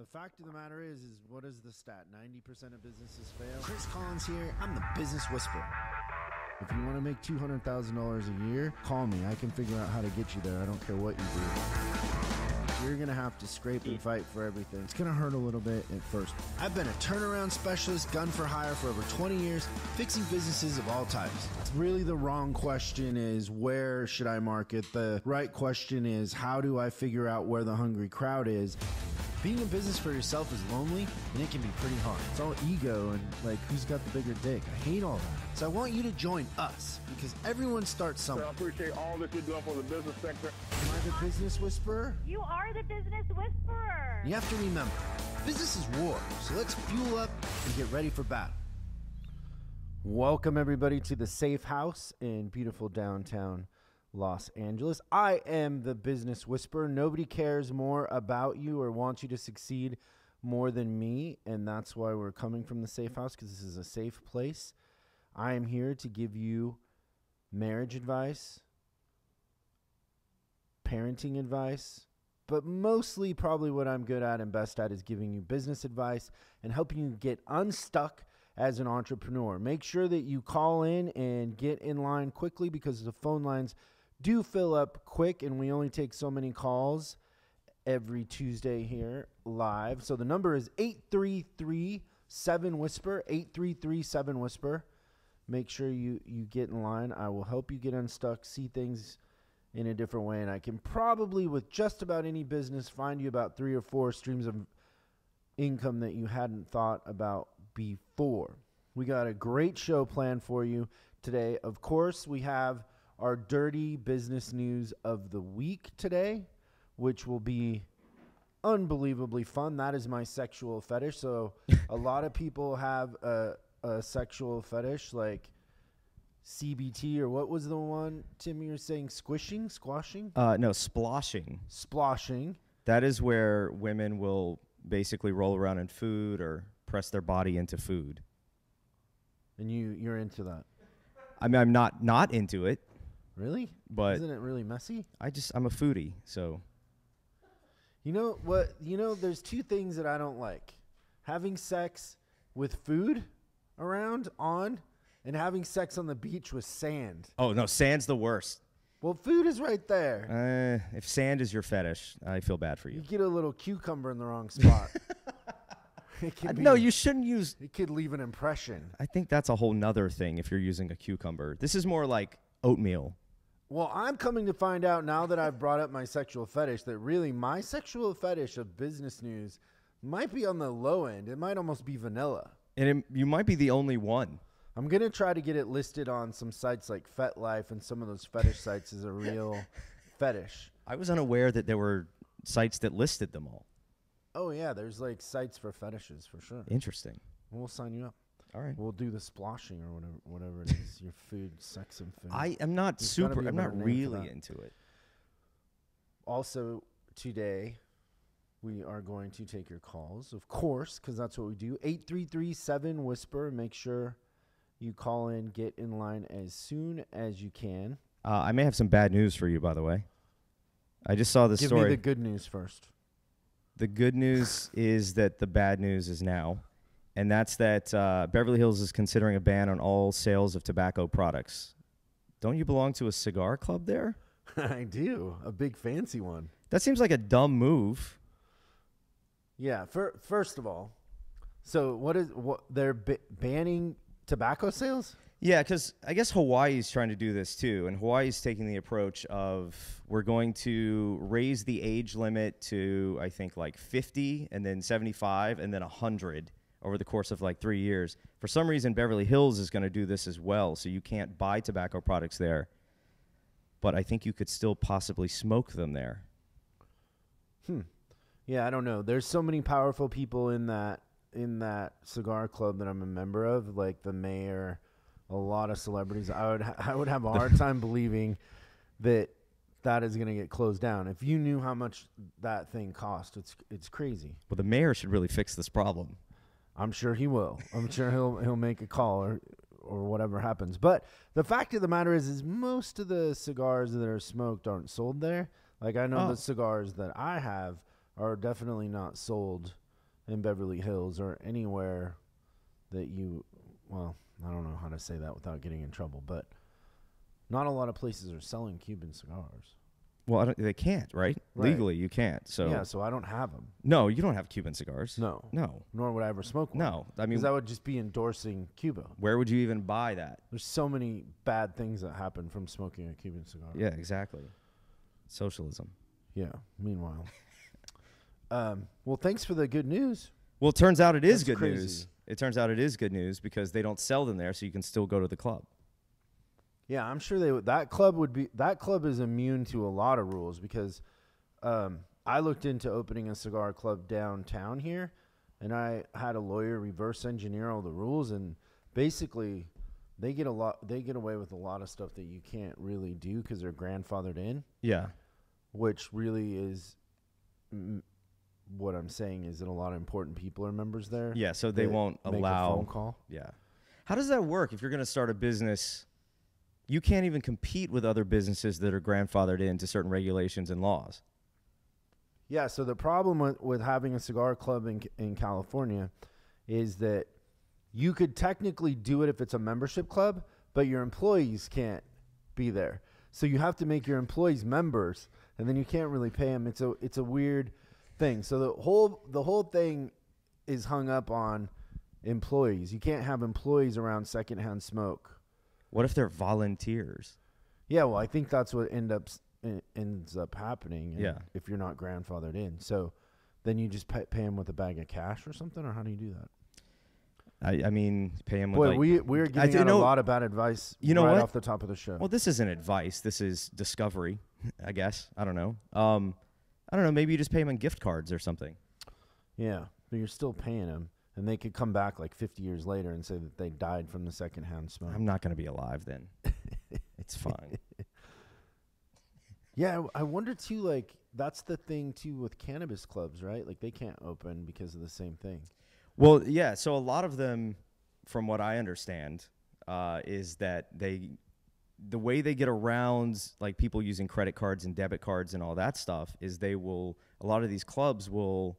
The fact of the matter is what is the stat? 90% of businesses fail. Chris Collins here. I'm the Business Whisperer. If you want to make $200,000 a year, call me. I can figure out how to get you there. I don't care what you do. You're going to have to scrape and fight for everything. It's going to hurt a little bit at first. I've been a turnaround specialist, gun for hire for over 20 years, fixing businesses of all types. It's really the wrong question is where should I market? The right question is how do I figure out where the hungry crowd is? Being in business for yourself is lonely, and it can be pretty hard. It's all ego and, like, who's got the bigger dick. I hate all that. So I want you to join us, because everyone starts somewhere. I appreciate all that you're doing for the business sector. Am I the Business Whisperer? You are the Business Whisperer. You have to remember, business is war, so let's fuel up and get ready for battle. Welcome, everybody, to the Safe House in beautiful downtown Los Angeles. I am the Business Whisperer. Nobody cares more about you or wants you to succeed more than me, and that's why we're coming from the Safe House, because this is a safe place. I am here to give you marriage advice, parenting advice, but mostly probably what I'm good at and best at is giving you business advice and helping you get unstuck as an entrepreneur. Make sure that you call in and get in line quickly because the phone lines do fill up quick, and we only take so many calls every Tuesday here live. So the number is 833-7-WHISPER, 833-7-WHISPER. Make sure you get in line. I will help you get unstuck, see things in a different way, and I can probably, with just about any business, find you about 3 or 4 streams of income that you hadn't thought about before. We got a great show planned for you today. Of course, we have our dirty business news of the week today, which will be unbelievably fun. That is my sexual fetish. So a lot of people have a sexual fetish like CBT, or what was the one, Tim, you were saying? Squashing? No, sploshing. Sploshing. That is where women will basically roll around in food or press their body into food. And you're into that? I mean, I'm not into it. Really? But isn't it really messy? I'm a foodie, so. You know what? There's 2 things that I don't like. Having sex with food around, and having sex on the beach with sand. Oh, no, sand's the worst. Well, food is right there. If sand is your fetish, I feel bad for you. You get a little cucumber in the wrong spot. No, you shouldn't use. It could leave an impression. I think that's a whole nother thing if you're using a cucumber. This is more like oatmeal. Well, I'm coming to find out now that I've brought up my sexual fetish that really my sexual fetish of business news might be on the low end. It might almost be vanilla. And you might be the only one. I'm going to try to get it listed on some sites like FetLife and some of those fetish sites as a real fetish. I was unaware that there were sites that listed them all. Oh, yeah. There's like sites for fetishes for sure. Interesting. We'll sign you up. All right. We'll do the sploshing or whatever it is. Your food, sex, and food. I'm not really into it. Also, today, we are going to take your calls, of course, because that's what we do. 833-7-WHISPER. Make sure you call in, get in line as soon as you can. I may have some bad news for you, by the way. I just saw this story. Give me the good news first. The good news is that the bad news is now. And that's that Beverly Hills is considering a ban on all sales of tobacco products. Don't you belong to a cigar club there? I do. A big fancy one. That seems like a dumb move. Yeah. First of all, so they're banning tobacco sales? Yeah, because I guess Hawaii's trying to do this too. And Hawaii's taking the approach of we're going to raise the age limit to, I think, like 50 and then 75 and then 100. Over the course of like 3 years. For some reason, Beverly Hills is going to do this as well, so you can't buy tobacco products there. But I think you could still possibly smoke them there. Yeah, I don't know. There's so many powerful people in that cigar club that I'm a member of, like the mayor, a lot of celebrities. I would have a hard time believing that is going to get closed down. If you knew how much that thing cost, it's crazy. Well, the mayor should really fix this problem. I'm sure he will. I'm sure he'll make a call or whatever happens. But the fact of the matter is most of the cigars that are smoked aren't sold there. Like I know the cigars that I have are definitely not sold in Beverly Hills or anywhere that well, I don't know how to say that without getting in trouble, but not a lot of places are selling Cuban cigars. Well, they can't, right? Right. Legally, you can't. So Yeah, so I don't have them. no, you don't have Cuban cigars. No. No. Nor would I ever smoke one. No. I mean, Because that would just be endorsing Cuba. where would you even buy that? There's so many bad things that happen from smoking a Cuban cigar. Yeah, exactly. Socialism. Yeah. Meanwhile. Well, thanks for the good news. Well, it turns out it is That's good crazy. news. It turns out it is good news because they don't sell them there, so you can still go to the club. Yeah, I'm sure that club is immune to a lot of rules because I looked into opening a cigar club downtown here, and I had a lawyer reverse engineer all the rules, and basically they get away with a lot of stuff that you can't really do because they're grandfathered in, Yeah. which really is what I'm saying is that a lot of important people are members there. Yeah, so they that won't make allow a phone call. Yeah. How does that work if you're going to start a business? You can't even compete with other businesses that are grandfathered into certain regulations and laws. Yeah, so the problem with having a cigar club in California is that you could technically do it if it's a membership club, but your employees can't be there. So you have to make your employees members, and then you can't really pay them. It's a weird thing. So the whole thing is hung up on employees. You can't have employees around secondhand smoke. What if they're volunteers? Yeah, well, I think that's what ends up happening. Yeah. If you're not grandfathered in, so then you just pay them with a bag of cash or something, or how do you do that? I mean, pay them with Boy, like... we're giving out a lot of bad advice. You know right what? Off the top of the show. Well, this isn't advice. This is discovery, I guess. I don't know. I don't know. Maybe you just pay them in gift cards or something. Yeah, but you're still paying them, and they could come back like 50 years later and say that they died from the secondhand smoke. I'm not going to be alive then. It's fine. Yeah, I wonder too. Like that's the thing too with cannabis clubs, right? Like they can't open because of the same thing. Well, yeah. So a lot of them, from what I understand, is that the way they get around like people using credit cards and debit cards and all that stuff is a lot of these clubs will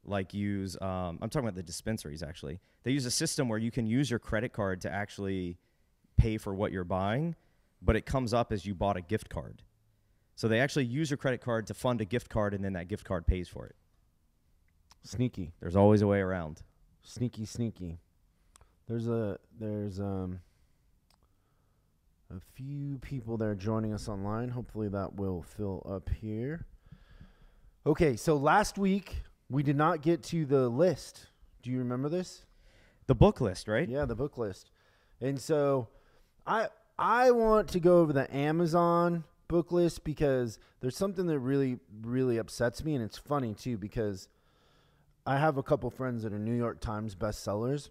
like use, I'm talking about the dispensaries actually. They use a system where you can use your credit card to actually pay for what you're buying, but it comes up as you bought a gift card. So they actually use your credit card to fund a gift card, and then that gift card pays for it. Sneaky. There's always a way around. Sneaky. There's a few people that are joining us online. Hopefully that will fill up here. Okay, so last week we did not get to the list. Do you remember this? The book list, right? Yeah, the book list. And so I want to go over the Amazon book list because there's something that really, really upsets me, and it's funny too because I have a couple friends that are New York Times bestsellers,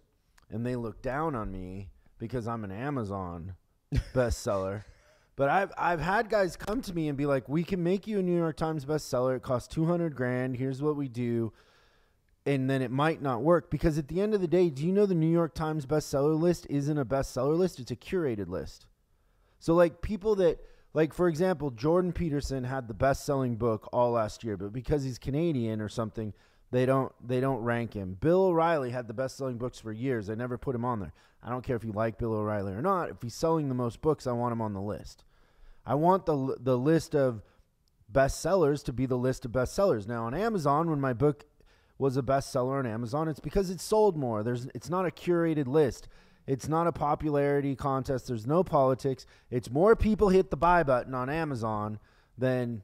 and they look down on me because I'm an Amazon bestseller. But I've had guys come to me and be like, "We can make you a New York Times bestseller. It costs $200,000. Here's what we do." And then it might not work because at the end of the day, do you know the New York Times bestseller list isn't a bestseller list? It's a curated list. So like people that, like for example, Jordan Peterson had the best-selling book all last year, but because he's Canadian or something, they don't rank him. Bill O'Reilly had the best-selling books for years. They never put him on there. I don't care if you like Bill O'Reilly or not. If he's selling the most books, I want him on the list. I want the list of bestsellers to be the list of bestsellers. Now on Amazon, when my book was a bestseller on Amazon, it's because it sold more. It's not a curated list. It's not a popularity contest. There's no politics. It's more people hit the buy button on Amazon than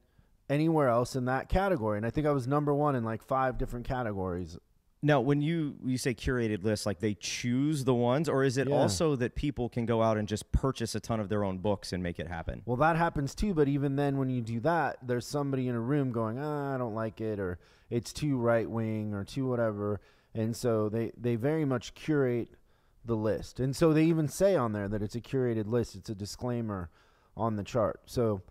anywhere else in that category. And I think I was number one in like 5 different categories. Now, when you say curated lists, like they choose the ones, or is it also that people can go out and just purchase a ton of their own books and make it happen? Well, that happens too, but even then when you do that, there's somebody in a room going, I don't like it, or it's too right-wing or too whatever. And so they very much curate the list. And so they even say on there that it's a curated list. It's a disclaimer on the chart. So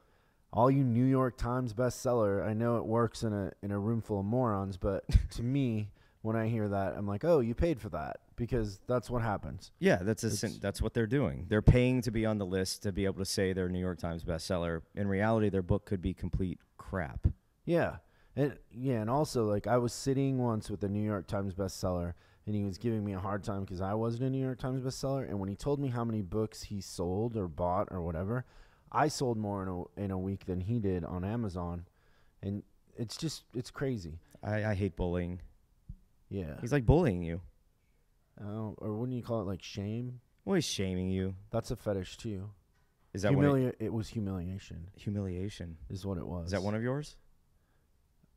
all you New York Times bestseller, I know it works in a room full of morons, but to me, when I hear that, I'm like, oh, you paid for that because that's what happens. Yeah, that's what they're doing. They're paying to be on the list to be able to say they're a New York Times bestseller. In reality, their book could be complete crap. Yeah. And also, like, I was sitting once with a New York Times bestseller, and he was giving me a hard time because I wasn't a New York Times bestseller. And when he told me how many books he sold or bought or whatever, I sold more in a week than he did on Amazon. And it's crazy. I hate bullying. Yeah. He's like bullying you. Oh, or wouldn't you call it like shame? Well, he's shaming you. That's a fetish too. Is that it was humiliation. Humiliation is what it was. Is that one of yours?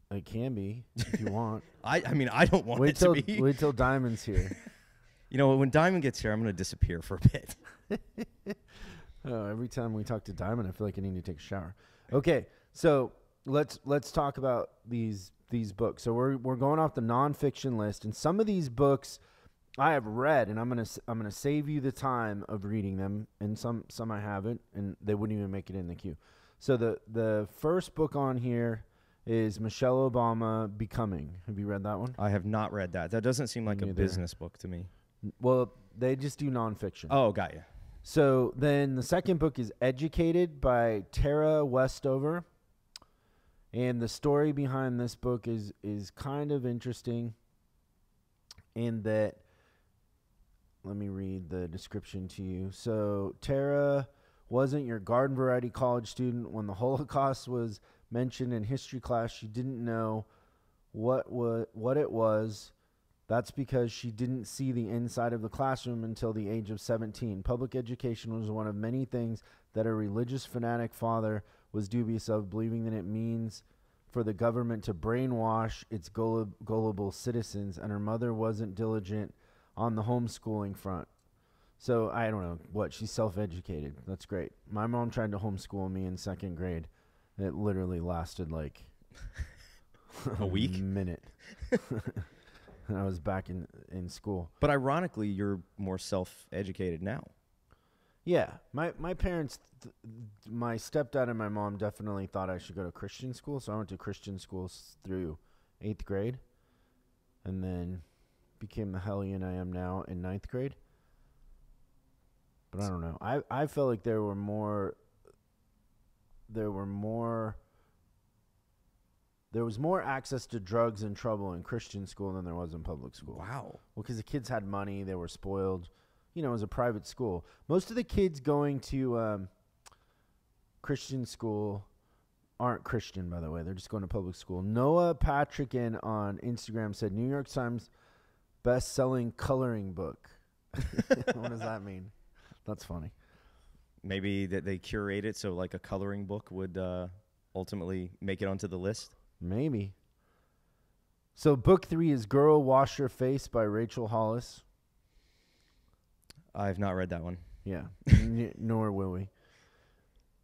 It can be if you want. I mean, I don't want it to be. Wait till Diamond's here. You know, when Diamond gets here, I'm going to disappear for a bit. Oh, every time we talk to Diamond, I feel like I need to take a shower. Okay, so let's talk about these books. So we're going off the nonfiction list, and some of these books I have read, and I'm gonna save you the time of reading them, and some I haven't, and they wouldn't even make it in the queue. So the first book on here is Michelle Obama, Becoming. Have you read that one? I have not read that. That doesn't seem like a business book to me. Well, they just do nonfiction. Oh, got you. So then the second book is Educated by Tara Westover. And the story behind this book is kind of interesting in that, let me read the description to you. So Tara wasn't your garden variety college student. When the Holocaust was mentioned in history class, she didn't know what it was. That's because she didn't see the inside of the classroom until the age of 17. Public education was one of many things that a religious fanatic father was dubious of, believing that it means for the government to brainwash its gullible citizens, and her mother wasn't diligent on the homeschooling front. So I don't know what, she's self-educated. That's great. My mom tried to homeschool me in second grade. It literally lasted like a week, minute. And I was back in school. But ironically, you're more self-educated now. Yeah. My parents, my stepdad and my mom definitely thought I should go to Christian school. So I went to Christian schools through 8th grade. And then became the hellion I am now in 9th grade. But I don't know. I felt like there was more access to drugs and trouble in Christian school than there was in public school. Wow. Well, because the kids had money, they were spoiled. You know, it was a private school. Most of the kids going to Christian school aren't Christian, by the way. They're just going to public school. Noah Patrickin on Instagram said, New York Times best-selling coloring book. What does that mean? That's funny. Maybe that they curate it so like a coloring book would ultimately make it onto the list. Maybe. So book 3 is Girl Wash Your Face by Rachel Hollis. I've not read that one. Yeah, nor will we.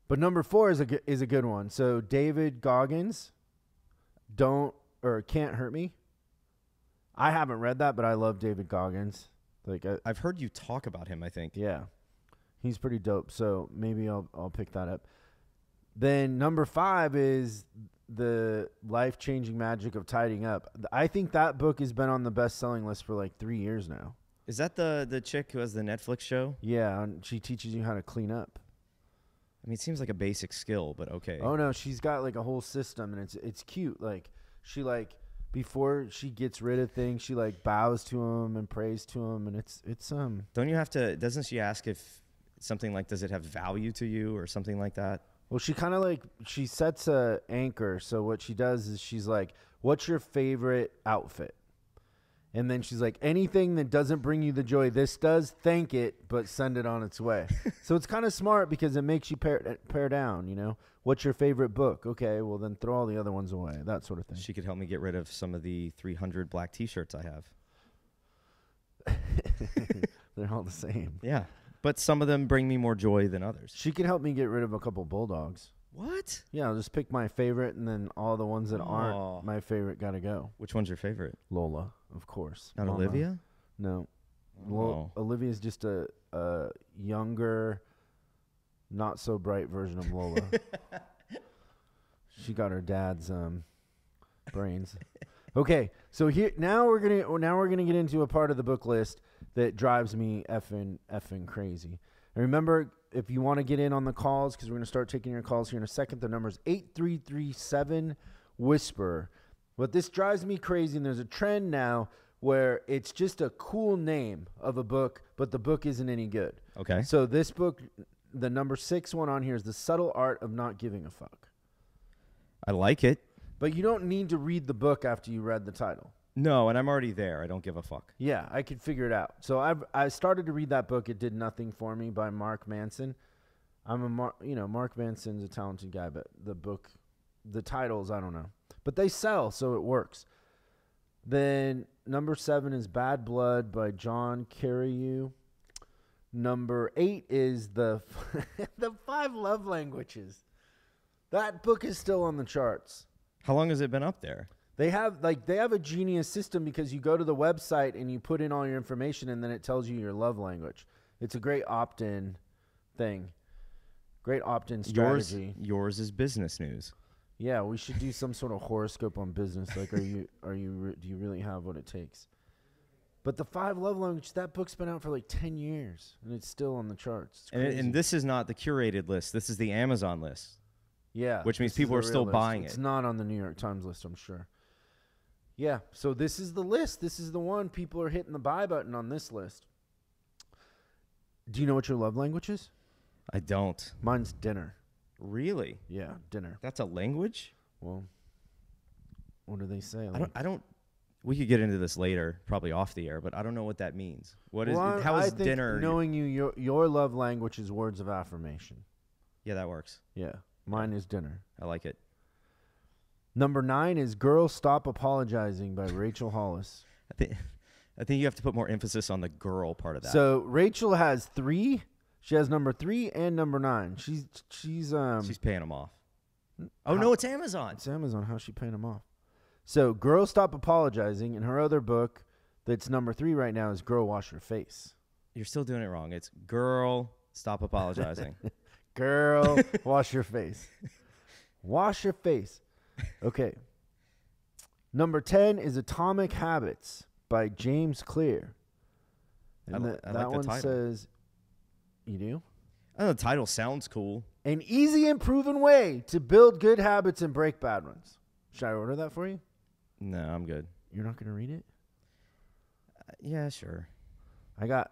But number 4 is a good one. So David Goggins, Can't Hurt Me. I haven't read that, but I love David Goggins. Like I've heard you talk about him, I think. Yeah. He's pretty dope, so maybe I'll pick that up. Then number 5 is The Life-Changing Magic of Tidying Up. I think that book has been on the best-selling list for like 3 years now. Is that the chick who has the Netflix show? Yeah, and she teaches you how to clean up. I mean, it seems like a basic skill, but okay. Oh no, she's got like a whole system, and it's cute. Like she before she gets rid of things, she like bows to him and prays to him, and it's Don't you have to? Doesn't she ask if something like, does it have value to you or something like that? Well, she kind of she sets a anchor. So what she does is she's like, what's your favorite outfit? And then she's like, anything that doesn't bring you the joy this does, thank it, but send it on its way. So it's kind of smart because it makes you pare down, you know? What's your favorite book? Okay, well then throw all the other ones away, that sort of thing. She could help me get rid of some of the 300 black T-shirts I have. They're all the same. Yeah. But some of them bring me more joy than others. She can help me get rid of a couple bulldogs. What? Yeah, I'll just pick my favorite, and then all the ones that aren't my favorite got to go. Which one's your favorite? Lola, of course. Not Mama. Olivia? No. Oh. Olivia's just a younger, not so bright version of Lola. She got her dad's brains. Okay, so now we're gonna get into a part of the book list that drives me effing crazy. And remember, if you want to get in on the calls, because we're gonna start taking your calls here in a second, the number is 8337-WHISPER. But this drives me crazy, and there's a trend now where it's just a cool name of a book, but the book isn't any good. Okay. So this book, the number 6 one on here is The Subtle Art of Not Giving a Fuck. I like it. But you don't need to read the book after you read the title. No, and I'm already there. I don't give a fuck. Yeah, I could figure it out. So I started to read that book. It Did Nothing for Me by Mark Manson. Mark Manson's a talented guy, but the titles, I don't know. But they sell, so it works. Then number 7 is Bad Blood by John Carreyrou. Number 8 is the 5 Love Languages. That book is still on the charts. How long has it been up there? They have a genius system because you go to the website and you put in all your information and then it tells you your love language. It's a great opt-in thing. Great opt-in strategy. Yours is business news. Yeah, we should do some sort of horoscope on business. Like, do you really have what it takes? But the 5 Love Languages, that book's been out for like 10 years and it's still on the charts. And this is not the curated list. This is the Amazon list. Yeah. Which means people are still buying it. It's not on the New York Times list, I'm sure. Yeah, so this is the list. This is the one. People are hitting the buy button on this list. Do you know what your love language is? I don't. Mine's dinner. Really? Yeah, dinner. That's a language? Well, what do they say? I don't. We could get into this later, probably off the air, but I don't know what that means. How is dinner? Knowing your love language is words of affirmation. Yeah, that works. Yeah, mine is dinner. I like it. Number 9 is Girl Stop Apologizing by Rachel Hollis. I think you have to put more emphasis on the girl part of that. So Rachel has 3. She has number 3 and number 9. She's paying them off. Oh, no, it's Amazon. It's Amazon. How's she paying them off? So Girl Stop Apologizing, and her other book that's number 3 right now is Girl Wash Your Face. You're still doing it wrong. It's Girl Stop Apologizing. Girl Wash Your Face. Wash your face. Okay. Number 10 is Atomic Habits by James Clear. And I like the that one title. says, you do? I know the title sounds cool. An easy and proven way to build good habits and break bad ones. Should I order that for you? No, I'm good. You're not going to read it? Yeah, sure. I got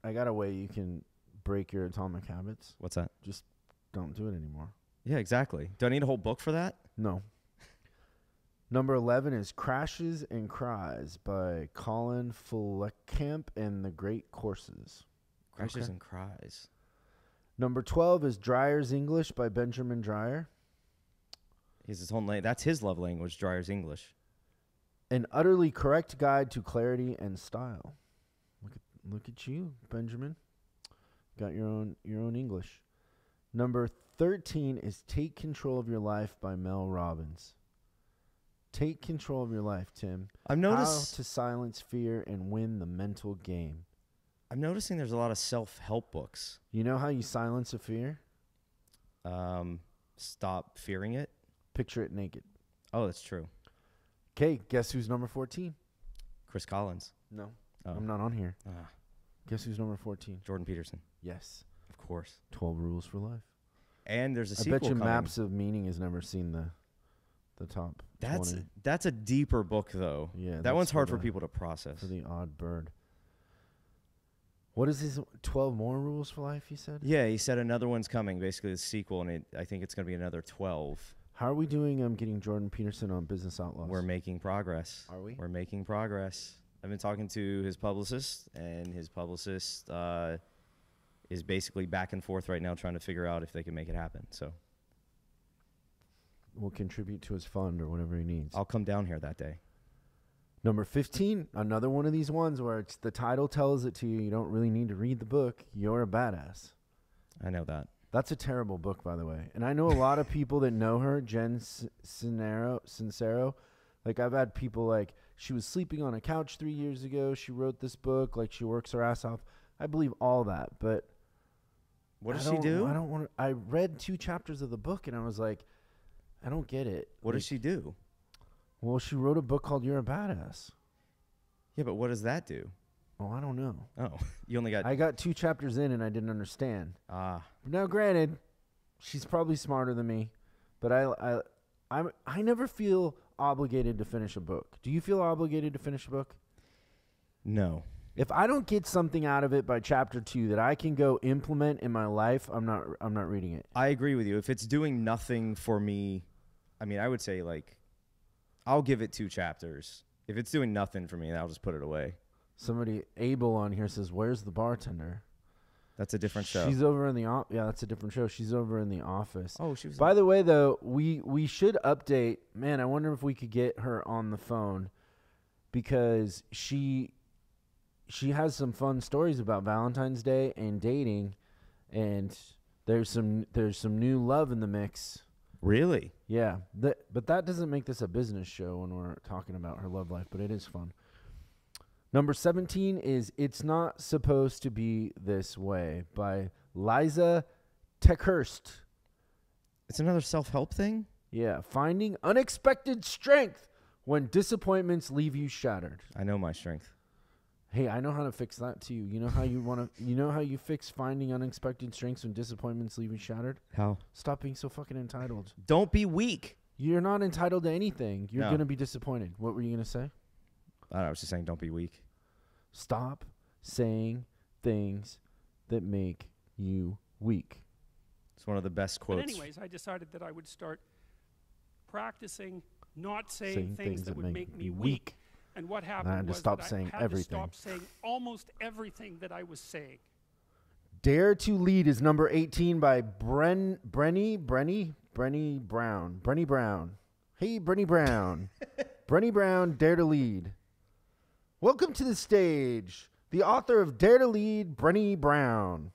a way you can break your atomic habits. What's that? Just don't do it anymore. Yeah, exactly. Do I need a whole book for that? No. Number 11 is Crashes and Cries by Colin Fullecamp and the Great Courses. Crashes and Cries. Number 12 is Dreyer's English by Benjamin Dreyer. His whole name. That's his love language, Dreyer's English. An utterly correct guide to clarity and style. Look at you, Benjamin. Got your own English. Number 13 is Take Control of Your Life by Mel Robbins. Take control of your life, Tim. I've noticed How to silence fear and win the mental game. I'm noticing there's a lot of self-help books. You know how you silence a fear? Stop fearing it. Picture it naked. Oh, that's true. Okay, guess who's number 14? Chris Collins. No, Oh. I'm not on here. Ah, Guess who's number 14? Jordan Peterson. Yes. Of course. 12 Rules for Life. And there's a I sequel bet you coming. Maps of Meaning has never seen the top 20. That's a deeper book, though. Yeah, that that's one's hard for for the- people to process. For the odd bird. What is this? 12 more rules for life, you said? Yeah, he said another one's coming, basically the sequel, and I think it's going to be another 12. How are we doing getting Jordan Peterson on Business Outlaws? We're making progress. Are we? We're making progress. I've been talking to his publicist, and his publicist is basically back and forth right now trying to figure out if they can make it happen. So We'll contribute to his fund or whatever he needs. I'll come down here that day. Number 15, another one of these ones where it's the title tells it to you. You don't really need to read the book. You're a Badass. I know that. That's a terrible book, by the way. And I know a lot of people that know her, Jen Sincero. Like, I've had people like, she was sleeping on a couch 3 years ago. She wrote this book. Like, she works her ass off. I believe all that. But What does she do? I don't want to. I read 2 chapters of the book, and I was like, I don't get it. What does she do? Well, she wrote a book called You're a Badass. Yeah, but what does that do? Oh, I don't know. Oh, you only got... I got 2 chapters in, and I didn't understand. Ah. Now, granted, she's probably smarter than me, but I never feel obligated to finish a book. Do you feel obligated to finish a book? No. If I don't get something out of it by chapter 2 that I can go implement in my life, I'm not reading it. I agree with you. If it's doing nothing for me, I mean, I would say like I'll give it 2 chapters. If it's doing nothing for me, then I'll just put it away. Somebody, Abel on here says, "Where's the bartender?" That's a different show. She's over in the yeah, that's a different show. She's over in the office. Oh, she was. By the way, though, we should update. Man, I wonder if we could get her on the phone because she has some fun stories about Valentine's Day and dating, and there's some new love in the mix. Really? Yeah, but that doesn't make this a business show when we're talking about her love life, but it is fun. Number 17 is It's Not Supposed to Be This Way by Liza Techhurst. It's another self-help thing? Yeah, finding unexpected strength when disappointments leave you shattered. I know my strength. Hey, I know how to fix that too. You know how you fix finding unexpected strengths when disappointments leave you shattered? How? Stop being so fucking entitled. Don't be weak. You're not entitled to anything. You're No. going to be disappointed. What were you going to say? I was just saying don't be weak. Stop saying things that make you weak. It's one of the best quotes. But anyways, I decided that I would start practicing not saying things that would make me weak. And what happened I had to was stop that saying I had everything. to stop saying almost everything that I was saying. Dare to Lead is number 18 by Brenny Brown. Hey, Brenny Brown. Brenny Brown, Dare to Lead. Welcome to the stage, the author of Dare to Lead, Brenny Brown.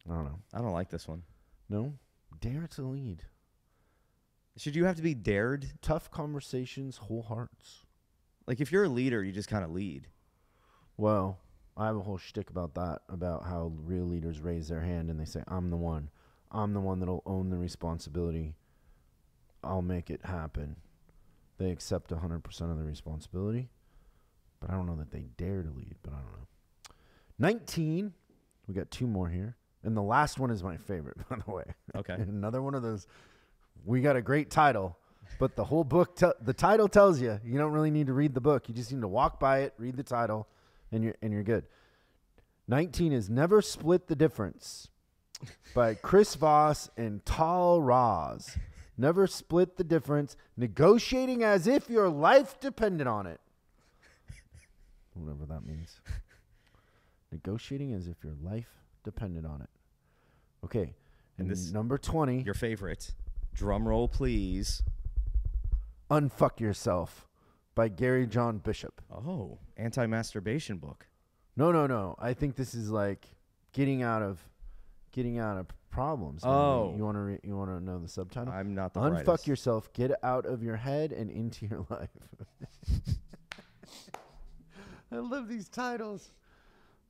I don't know. I don't like this one. No? Dare to Lead. Should you have to be dared? Tough conversations, whole hearts. Like if you're a leader, you just kind of lead. Well, I have a whole shtick about that, about how real leaders raise their hand and they say, I'm the one. I'm the one that'll own the responsibility. I'll make it happen. They accept 100% of the responsibility. But I don't know that they dare to lead, but I don't know. 19. We got 2 more here. And the last one is my favorite, by the way. Okay. Another one of those. We got a great title, but the whole book, the title tells you don't really need to read the book. You just need to walk by it, read the title, and you're good. 19 is Never Split the Difference by Chris Voss and Tal Raz. Never split the difference. Negotiating as if your life depended on it. Whatever that means. Negotiating as if your life depended on it. Okay. And this number 20. Your favorite. Drum roll, please. Unfuck Yourself by Gary John Bishop. Oh, anti-masturbation book. No. I think this is like getting out of problems. Oh. You want to know the subtitle? I'm not the Unfuck brightest. Yourself. Get out of your head and into your life. I love these titles.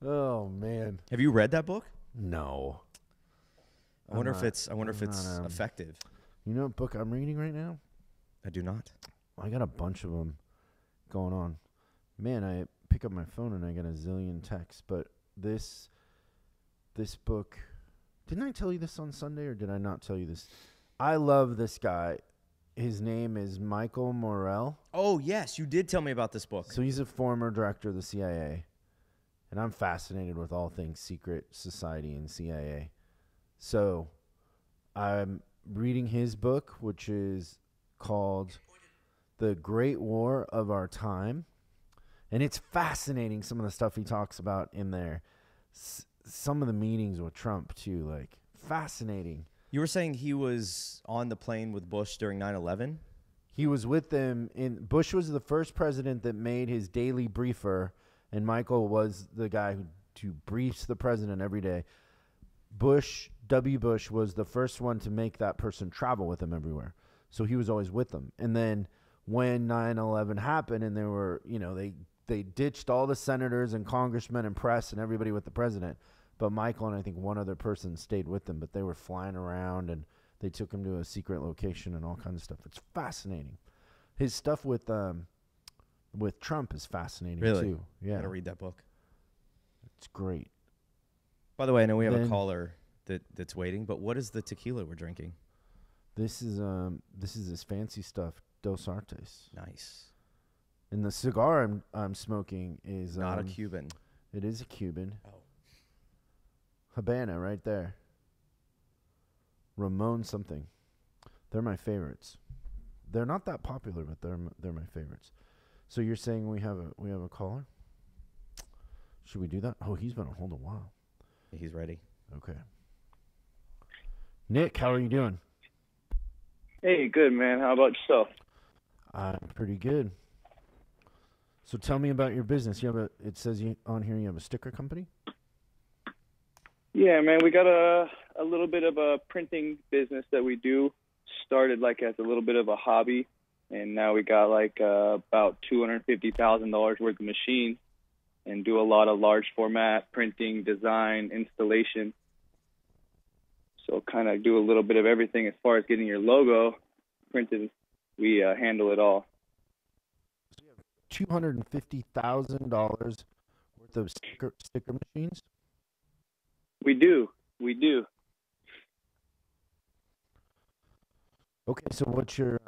Oh man. Have you read that book? No. I wonder if not- it's effective. You know what book I'm reading right now? I do not. I got a bunch of them going on. Man, I pick up my phone and I get a zillion texts. But this book, didn't I tell you this on Sunday or did I not tell you this? I love this guy. His name is Michael Morell. Oh, yes. You did tell me about this book. So he's a former director of the CIA. And I'm fascinated with all things secret society and CIA. So I'm reading his book, which is called The Great War of Our Time. And it's fascinating, some of the stuff he talks about in there. Some of the meetings with Trump, too. Like, fascinating. You were saying he was on the plane with Bush during 9/11? He was with them. Bush was the first president that made his daily briefer, and Michael was the guy who briefs the president every day. W. Bush was the first one to make that person travel with him everywhere. So he was always with them. And then when 9/11 happened and there were, they ditched all the senators and congressmen and press and everybody with the president. But Michael and I think one other person stayed with them, but they were flying around and they took him to a secret location and all kinds of stuff. It's fascinating. His stuff with Trump is fascinating too. Yeah. Gotta read that book. It's great. By the way, I know we have a Then- caller that's waiting, but what is the tequila we're drinking? This is this fancy stuff, Dos Artes. Nice. And the cigar I'm smoking is Not a Cuban. It is a Cuban. Oh. Habana right there. Ramon something. They're my favorites. They're not that popular, but they're my favorites. So you're saying we have a caller? Should we do that? Oh, he's been on hold a while. He's ready. Okay. Nick, how are you doing? Hey, good, man. How about yourself? I'm pretty good. So tell me about your business. It says on here you have a sticker company? Yeah, man, we got a little bit of a printing business that we do. Started like as a little bit of a hobby, and now we got like about $250,000 worth of machines and do a lot of large format printing, design, installation. So kind of do a little bit of everything as far as getting your logo printed. We handle it all. $250,000 worth of sticker machines? We do. Okay, so what's your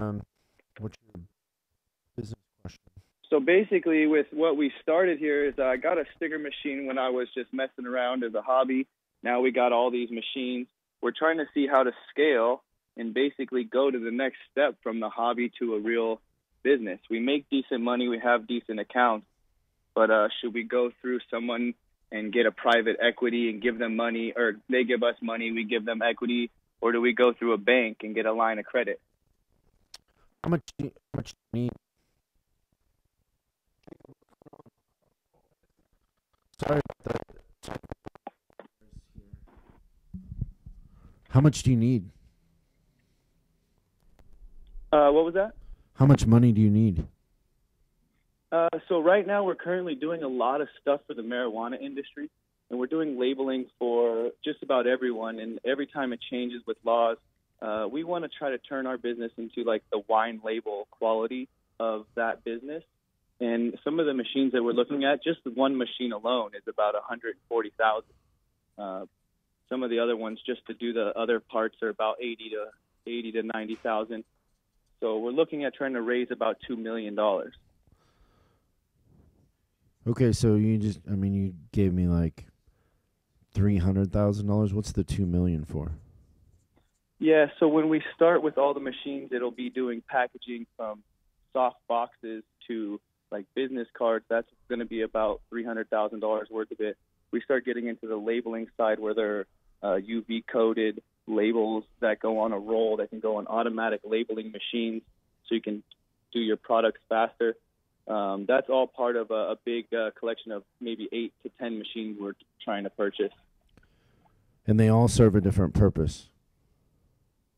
business question? So basically, with what we started here is I got a sticker machine when I was just messing around as a hobby. Now we got all these machines. We're trying to see how to scale and basically go to the next step from the hobby to a real business. We make decent money. We have decent accounts. But should we go through someone and get a private equity and give them money, or they give us money, we give them equity, or do we go through a bank and get a line of credit? How much do you need? Sorry about that. How much do you need? What was that? How much money do you need? So right now we're currently doing a lot of stuff for the marijuana industry, and we're doing labeling for just about everyone. And every time it changes with laws, we want to try to turn our business into like the wine label quality of that business. And some of the machines that we're looking at, just the one machine alone is about $140,000. Some of the other ones, just to do the other parts, are about $80,000 to $90,000. So we're looking at trying to raise about $2 million. Okay, so you gave me like $300,000. What's the $2 million for? Yeah, so when we start with all the machines, it'll be doing packaging from soft boxes to like business cards. That's going to be about $300,000 worth of it. We start getting into the labeling side where they're UV coated labels that go on a roll, that can go on automatic labeling machines, so you can do your products faster. That's all part of a big collection of maybe 8 to 10 machines we're trying to purchase. And they all serve a different purpose.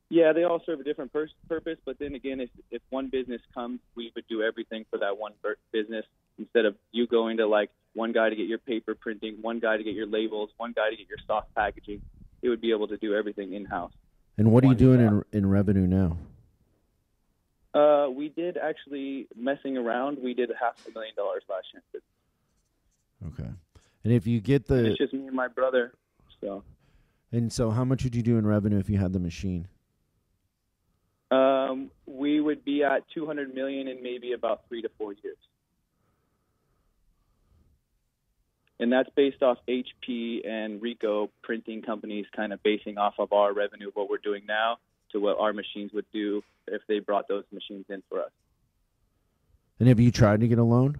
Yeah, they all serve a different purpose, but then again, if one business comes, we would do everything for that one business, instead of you going to like one guy to get your paper printing, one guy to get your labels, one guy to get your soft packaging. It would be able to do everything in-house. And what are you doing in revenue now? We did actually, messing around, we did $500,000 last year. Okay. And if you get and it's just me and my brother. So how much would you do in revenue if you had the machine? We would be at $200 million in maybe about 3 to 4 years. And that's based off HP and Ricoh printing companies kind of basing off of our revenue, what we're doing now, to what our machines would do if they brought those machines in for us. And have you tried to get a loan?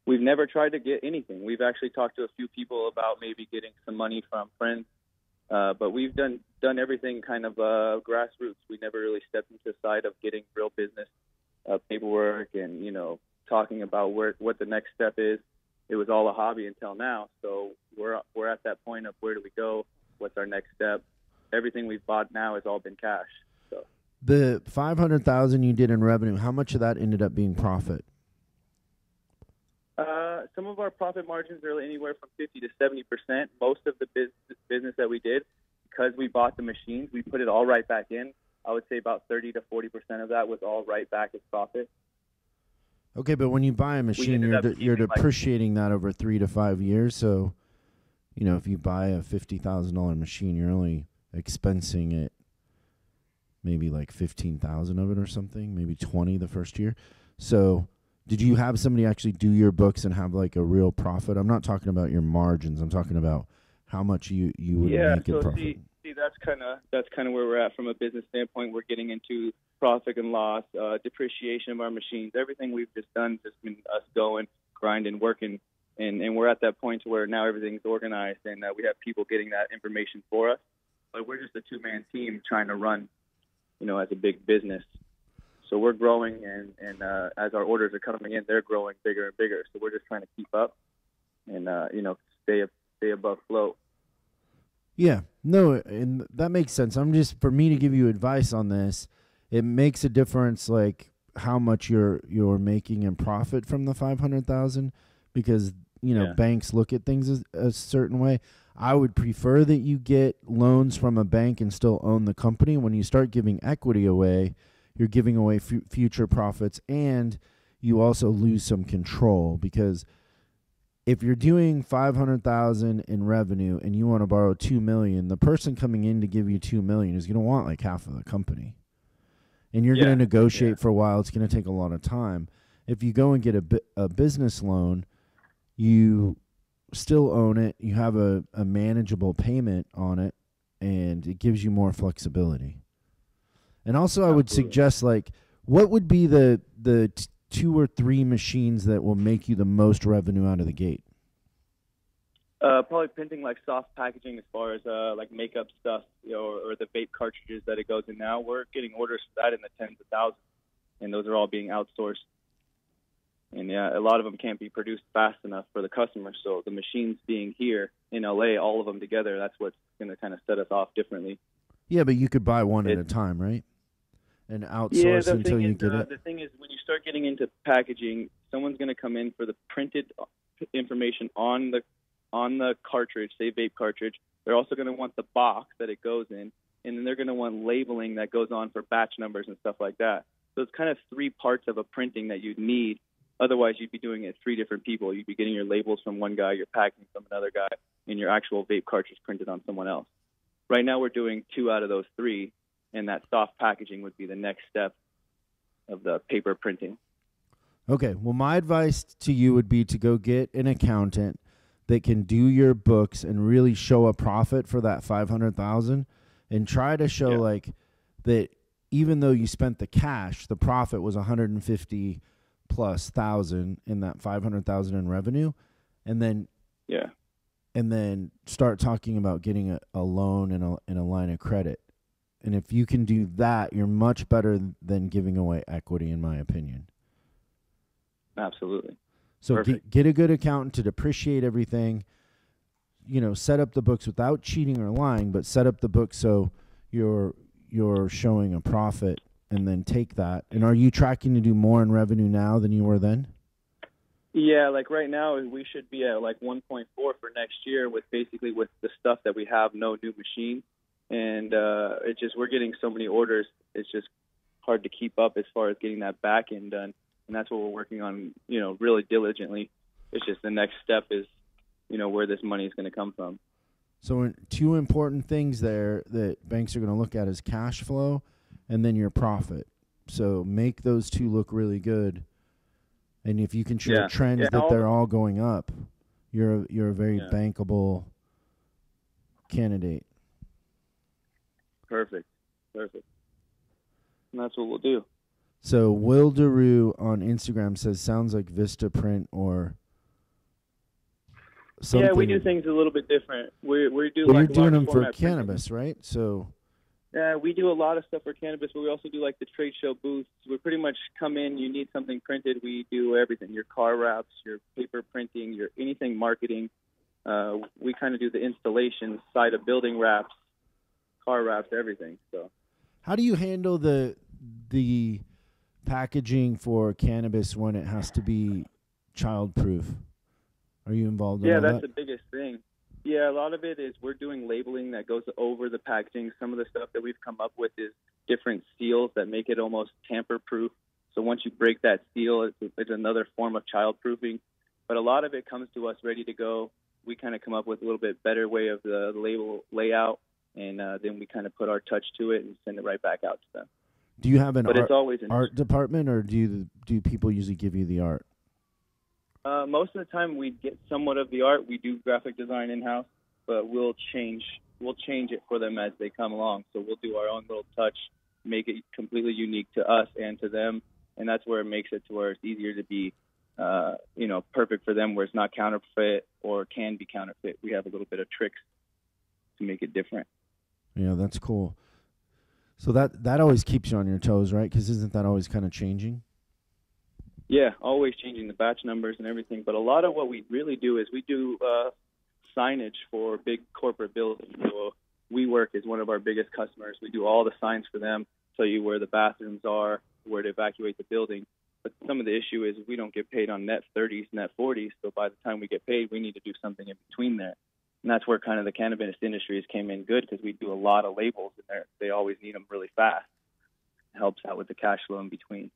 We've never tried to get anything. We've actually talked to a few people about maybe getting some money from friends, but we've done everything kind of grassroots. We never really stepped into the side of getting real business paperwork and, talking about what the next step is. It was all a hobby until now. So we're at that point of where do we go? What's our next step? Everything we've bought now has all been cash. So the $500,000 you did in revenue, how much of that ended up being profit? Some of our profit margins are anywhere from 50 to 70%. Most of the business that we did, because we bought the machines, we put it all right back in. I would say about 30 to 40% of that was all right back as profit. Okay, but when you buy a machine, you're depreciating that over 3 to 5 years. So, if you buy a $50,000 machine, you're only expensing it, maybe like 15,000 of it or something, maybe 20 the first year. So did you have somebody actually do your books and have like a real profit? I'm not talking about your margins. I'm talking about how much you would make in profit. See, that's kind of where we're at from a business standpoint. We're getting into profit and loss, depreciation of our machines. Everything we've just done has been us going, grinding, working, and we're at that point to where now everything's organized and we have people getting that information for us. But we're just a two-man team trying to run, as a big business. So we're growing, and as our orders are coming in, they're growing bigger and bigger. So we're just trying to keep up and stay above float. Yeah, no, and that makes sense. For me to give you advice on this, it makes a difference, like how much you're making in profit from the 500,000, because banks look at things a certain way. I would prefer that you get loans from a bank and still own the company. When you start giving equity away, you're giving away future profits, and you also lose some control, because if you're doing 500,000 in revenue and you want to borrow 2 million, the person coming in to give you 2 million is going to want like half of the company, and you're going to negotiate for a while. It's going to take a lot of time. If you go and get a business loan, you still own it. You have a manageable payment on it, and it gives you more flexibility. And also, I would suggest, like, what would be the 2 or 3 machines that will make you the most revenue out of the gate? Probably printing, like soft packaging, as far as like makeup stuff, or the vape cartridges that it goes in now. We're getting orders for that in the tens of thousands, and those are all being outsourced. And a lot of them can't be produced fast enough for the customer. So the machines being here in LA, all of them together, that's what's going to kind of set us off differently. Yeah, but you could buy one at a time, right? And outsource until you get it. The thing is, when you start getting into packaging, someone's going to come in for the printed information on the cartridge, say vape cartridge. They're also going to want the box that it goes in, and then they're going to want labeling that goes on for batch numbers and stuff like that. So it's kind of 3 parts of a printing that you'd need. Otherwise, you'd be doing it 3 different people. You'd be getting your labels from one guy, your packing from another guy, and your actual vape cartridge printed on someone else. Right now, we're doing 2 out of those 3, and that soft packaging would be the next step of the paper printing. Okay. Well, my advice to you would be to go get an accountant that can do your books and really show a profit for that 500,000, and try to show like that even though you spent the cash, the profit was 150 plus thousand in that 500,000 in revenue, and then start talking about getting a loan and a line of credit. And if you can do that, you're much better than giving away equity, in my opinion. Absolutely. So get a good accountant to depreciate everything. Set up the books without cheating or lying, but set up the books so you're showing a profit, and then take that. And are you tracking to do more in revenue now than you were then? Yeah, like right now we should be at like 1.4 for next year with the stuff that we have, no new machine. And it's just, we're getting so many orders, it's just hard to keep up as far as getting that back end done. And that's what we're working on, really diligently. It's just the next step is, where this money is going to come from. So 2 important things there that banks are going to look at is cash flow and then your profit. So make those 2 look really good. And if you can show trends that they're all going up, you're a very bankable candidate. Perfect. And that's what we'll do. So Will Daru on Instagram says, sounds like Vistaprint or something. Yeah, we do things a little bit different. We do. Well, you're doing them for cannabis, right? So. Yeah, we do a lot of stuff for cannabis, but we also do like the trade show booths. We pretty much come in, you need something printed, we do everything. Your car wraps, your paper printing, your anything marketing. We kind of do the installation side of building wraps, car wraps, everything. So, how do you handle the packaging for cannabis when it has to be child-proof? Are you involved in that? Yeah, that's the biggest thing. Yeah, a lot of it is we're doing labeling that goes over the packaging. Some of the stuff that we've come up with is different seals that make it almost tamper-proof. So once you break that seal, it's another form of child-proofing. But a lot of it comes to us ready to go. We kind of come up with a little bit better way of the label layout, and then we kind of put our touch to it and send it right back out to them. Do you have an But it's always art department, or do people usually give you the art? Most of the time we get somewhat of the art. We do graphic design in-house, but we'll change it for them as they come along. So we'll do our own little touch, make it completely unique to us and to them, and that's where it makes it to where it's easier to be, perfect for them, where it's not counterfeit or can be counterfeit. We have a little bit of tricks to make it different. Yeah, that's cool. So that always keeps you on your toes, right? Because isn't that always kind of changing? Yeah, always changing the batch numbers and everything. But a lot of what we really do is we do signage for big corporate buildings. So WeWork is one of our biggest customers. We do all the signs for them, tell you where the bathrooms are, where to evacuate the building. But some of the issue is we don't get paid on net 30s, net 40s. So by the time we get paid, we need to do something in between there. And that's where kind of the cannabis industries came in good, because we do a lot of labels and they always need them really fast. It helps out with the cash flow in between.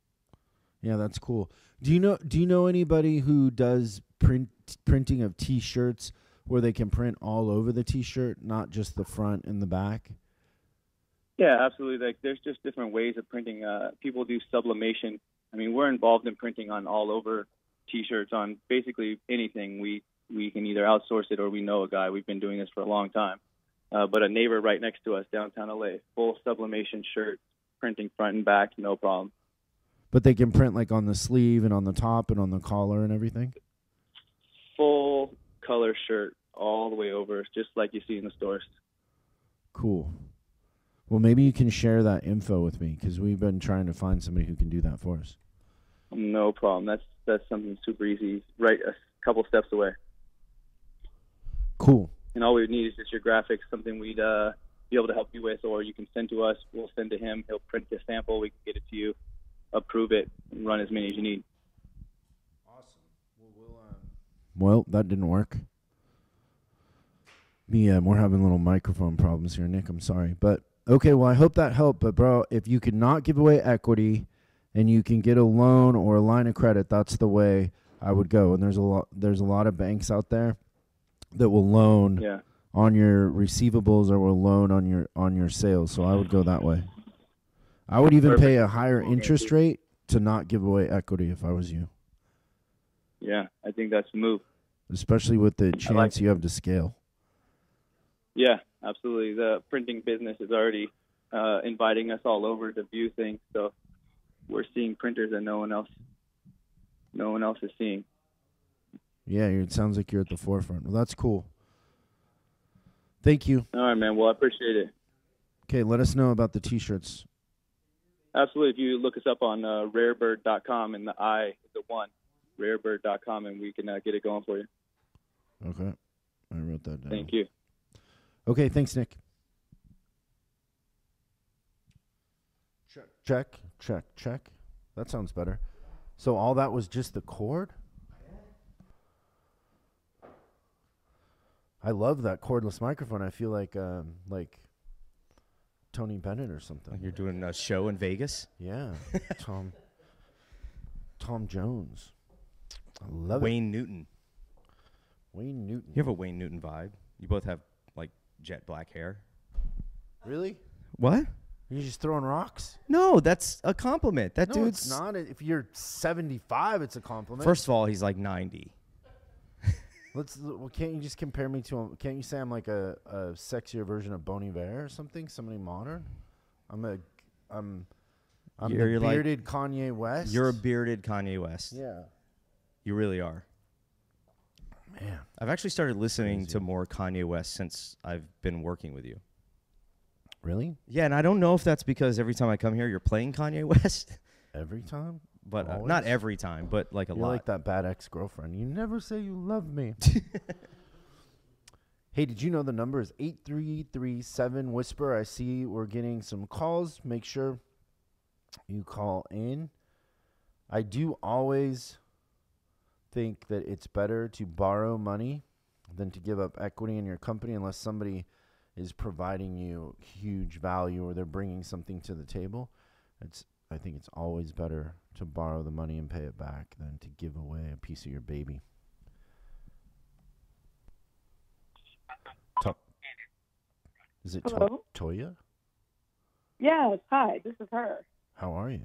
Yeah, that's cool. Do you know anybody who does printing of T-shirts where they can print all over the T-shirt, not just the front and the back? Yeah, absolutely. Like, there's just different ways of printing. People do sublimation. I mean, we're involved in printing on all over T-shirts, on basically anything. We can either outsource it or we know a guy. We've been doing this for a long time. But a neighbor right next to us, downtown LA, full sublimation shirt, printing front and back, no problem. But they can print like on the sleeve and on the top and on the collar and everything? Full color shirt all the way over, just like you see in the stores. Cool. Well, maybe you can share that info with me, because we've been trying to find somebody who can do that for us. No problem. That's something super easy, right a couple steps away. Cool. And all we would need is just your graphics, something we'd be able to help you with, or you can send to us. We'll send to him. He'll print the sample. We can get it to you, approve it, and run as many as you need. Awesome. Well, that didn't work. We're having little microphone problems here, Nick. I'm sorry. But, okay, well, I hope that helped. But, bro, if you could not give away equity and you can get a loan or a line of credit, that's the way I would go. And there's a lot of banks out there that will loan on your receivables or will loan on your sales. So I would go that way. I would even pay a higher interest rate to not give away equity if I was you. Yeah, I think that's the move. Especially with the chance you have to scale. Yeah, absolutely. The printing business is already inviting us all over to view things. So we're seeing printers that no one else is seeing. Yeah, it sounds like you're at the forefront. Well, that's cool. Thank you. All right, man. Well, I appreciate it. Okay, let us know about the T-shirts. Absolutely. If you look us up on rarebird.com, and the I is the one, rarebird.com, and we can get it going for you. Okay. I wrote that down. Thank you. Okay, thanks, Nick. Check. That sounds better. So all that was just the cord? I love that cordless microphone. I feel like Tony Bennett or something. Like you're doing a show in Vegas? Yeah. Tom Jones. I love Wayne Newton. Wayne Newton. You have a Wayne Newton vibe. You both have like jet black hair. Really? What? Are you just throwing rocks? No, that's a compliment. That No, dude's it's not. If you're 75, it's a compliment. First of all, he's like 90. Well, can't you just compare me to him? Can't you say I'm like a sexier version of Bon Iver or something? Somebody modern? I'm the bearded Kanye West. You're a bearded Kanye West. Yeah. You really are. Man. I've actually started listening to more Kanye West since I've been working with you. Really? Yeah, and I don't know if that's because every time I come here, you're playing Kanye West. Every time? But not every time, but like a lot. You're like that bad ex-girlfriend. You never say you love me. Hey, did you know the number is 8337-WHISPER? I see we're getting some calls. Make sure you call in. I do always think that it's better to borrow money than to give up equity in your company unless somebody is providing you huge value or they're bringing something to the table. I think it's always better to borrow the money and pay it back than to give away a piece of your baby. Is it Hello? Toya? Yes, hi, this is her. How are you?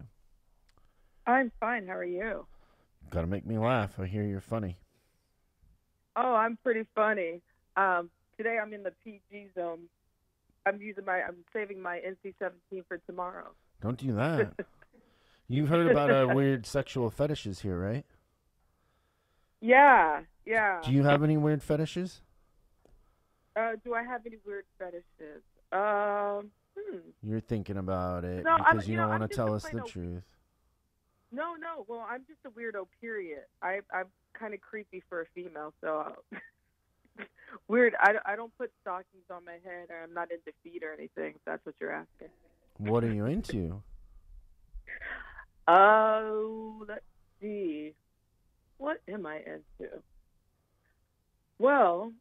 I'm fine, how are you? Gotta make me laugh. I hear you're funny. Oh, I'm pretty funny. Today I'm in the PG zone. I'm saving my NC-17 for tomorrow. Don't do that. You've heard about our weird sexual fetishes here, right? Yeah. Do you have any weird fetishes? Do I have any weird fetishes? You're thinking about it No, because you don't I'm want to just tell a us the plain old- truth. No. Well, I'm just a weirdo, period. I'm kind of creepy for a female, so weird. I don't put stockings on my head, or I'm not into feet or anything, if that's what you're asking. What are you into? Oh, let's see. What am I into? Well,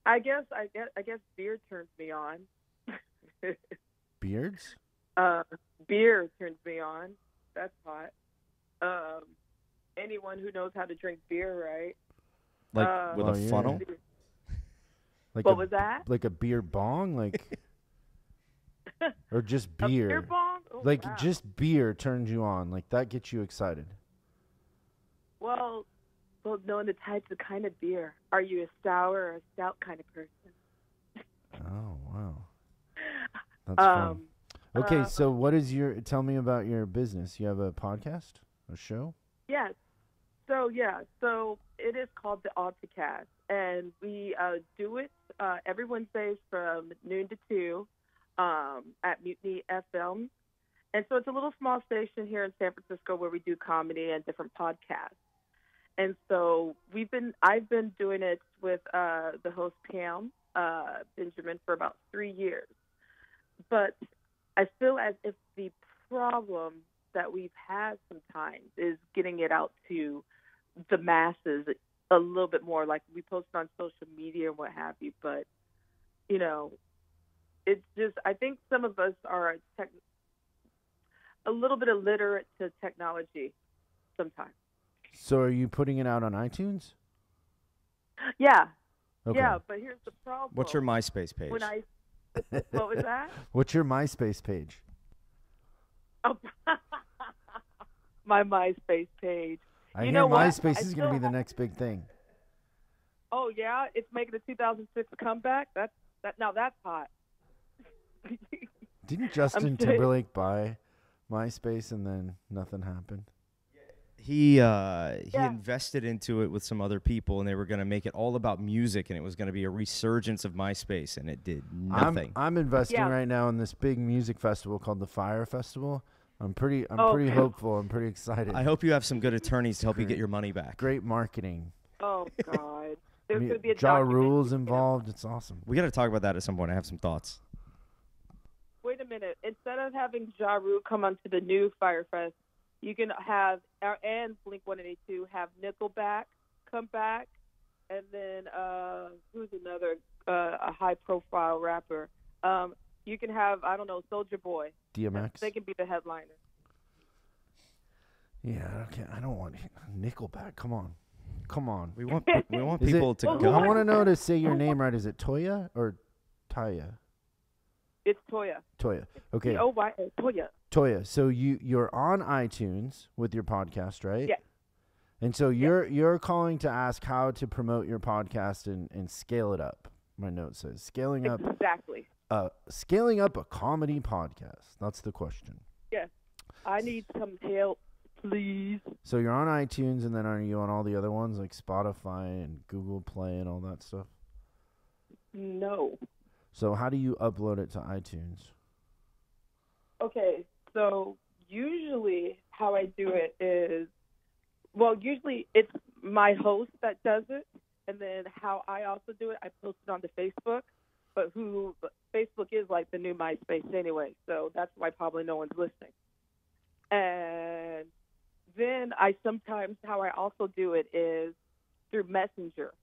I guess beer turns me on. Beards? Beer turns me on. That's hot. Anyone who knows how to drink beer, right? Like with a funnel? Like What was that? Like a beer bong? Like, or just beer? A beer bong? Oh, Like wow. just beer turns you on. Like that gets you excited. Well, knowing the types of kind of beer. Are you a sour or a stout kind of person? Oh, wow. That's fun. Okay, so what is tell me about your business. You have a podcast? A show? Yes. So it is called the AltaCast, and we do it every Wednesdays from noon to 2 at Mutiny FM. And so it's a little small station here in San Francisco where we do comedy and different podcasts. And so I've been doing it with the host Pam Benjamin for about 3 years. But I feel as if the problem that we've had sometimes is getting it out to the masses a little bit more. Like we post on social media and what have you. But, it's just, I think some of us are a little bit illiterate to technology sometimes. So are you putting it out on iTunes? Yeah. Okay. Yeah, but here's the problem. What's your MySpace page? What was that? What's your MySpace page? Oh, my MySpace page. I You hear know what? MySpace I is going to be still the next big thing. Oh yeah, it's making a 2006 comeback. That's hot. Didn't Justin Timberlake buy MySpace and then nothing happened? He invested into it with some other people, and they were going to make it all about music, and it was going to be a resurgence of MySpace, and it did nothing. I'm investing right now in this big music festival called the Fire Festival. I'm pretty hopeful. I'm pretty excited. I hope you have some good attorneys to help you get your money back. Great marketing. Oh God, there's going to be a Ja documentary. Rule's involved. It's awesome. We got to talk about that at some point. I have some thoughts. Wait a minute. Instead of having Ja Rule come onto the new Fire Fest, you can have and Blink-182 have Nickelback come back, and then who's another a high-profile rapper? You can have Soulja Boy. DMX. They can be the headliner. Yeah, okay. I don't want Nickelback. Come on. We want people to go. I want to know to say your name right. Is it Toya or Taya? It's Toya. Toya. Okay. Toya. Toya. Toya. So you're on iTunes with your podcast, right? Yeah. And so you're calling to ask how to promote your podcast and scale it up. My note says scaling up. Exactly. Scaling up a comedy podcast. That's the question. Yes. I need some help, please. So you're on iTunes, and then are you on all the other ones like Spotify and Google Play and all that stuff? No. So how do you upload it to iTunes? Okay, so usually how I do it is, usually it's my host that does it, and then how I also do it, I post it onto Facebook, but Facebook is like the new MySpace anyway, so that's why probably no one's listening. And then how I also do it is through Messenger,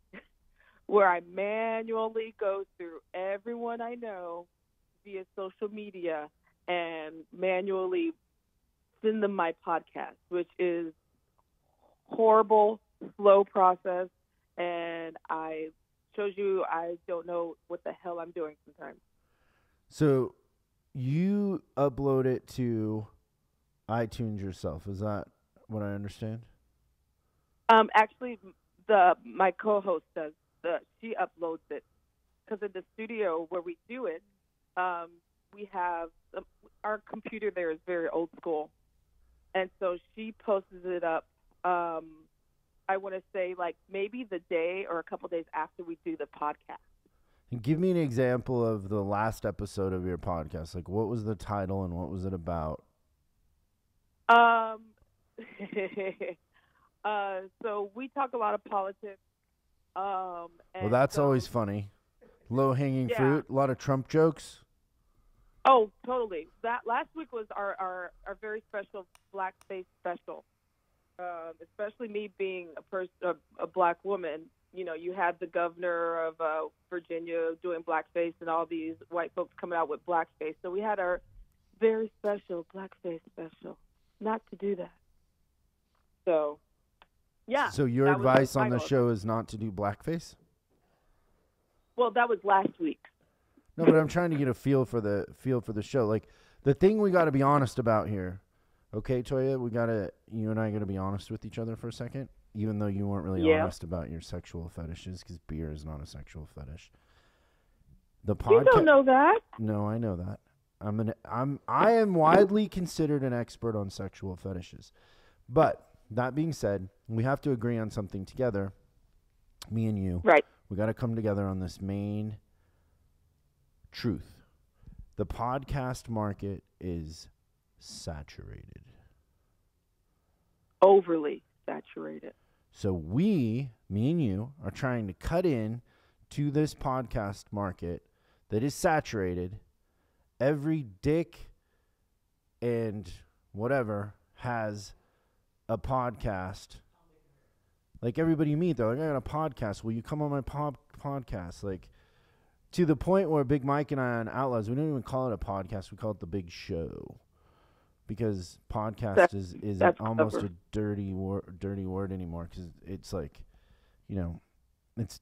where I manually go through everyone I know via social media and manually send them my podcast, which is horrible, slow process, and I don't know what the hell I'm doing sometimes. So you upload it to iTunes yourself. Is that what I understand? Actually, my co-host does. She uploads it because in the studio where we do it, we have our computer there is very old school, and so she posts it up. I want to say like maybe the day or a couple days after we do the podcast. And give me an example of the last episode of your podcast. Like, what was the title and what was it about? So we talk a lot of politics. Well, that's always funny. Low-hanging fruit. A lot of Trump jokes. Oh, totally. That last week was our very special blackface special. Especially me being a black woman. You know, you had the governor of Virginia doing blackface and all these white folks coming out with blackface. So we had our very special blackface special. Not to do that. So, yeah. So your advice on the show is not to do blackface? Well, that was last week. No, but I'm trying to get a feel for the show. Like, the thing we got to be honest about here. Okay, Toya, you and I got to be honest with each other for a second, even though you weren't really honest about your sexual fetishes, because beer is not a sexual fetish. You don't know that. No, I know that. I am widely considered an expert on sexual fetishes. But that being said, we have to agree on something together, me and you. Right. We got to come together on this main truth. The podcast market is saturated. Overly saturated. So me and you, are trying to cut in to this podcast market that is saturated. Every dick and whatever has a podcast. Like, everybody you meet, they're like, I got a podcast. Will you come on my podcast? Like, to the point where Big Mike and I on Outlaws, we don't even call it a podcast. We call it the Big Show. Because podcast is almost a dirty word anymore. Because it's like, you know, it's